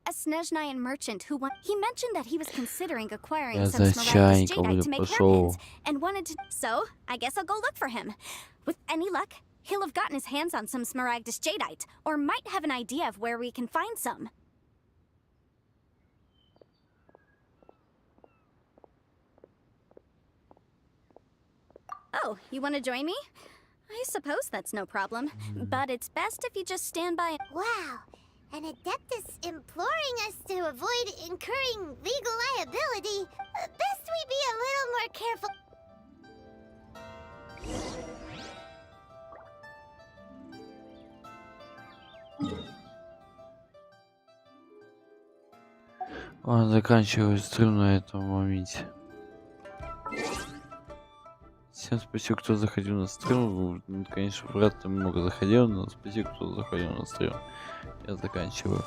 A Snezhnayan merchant who he mentioned that he was considering acquiring Я some за Smaragdus чайником Jadeite to make пошел. hairpins, and wanted to... So, I guess I'll go look for him. With any luck, he'll have gotten his hands on some Smaragdus Jadeite, or might have an idea of where we can find some. Oh, you want to join me? I suppose that's no problem, but it's best if you just stand by. Wow, an Adeptus imploring us to avoid incurring legal liability. Best we be a little more careful. Ладно, заканчиваю стрим на этом моменте. Всем спасибо, кто заходил на стрим. Конечно, вряд ли много заходил, но спасибо, кто заходил на стрим. Я заканчиваю.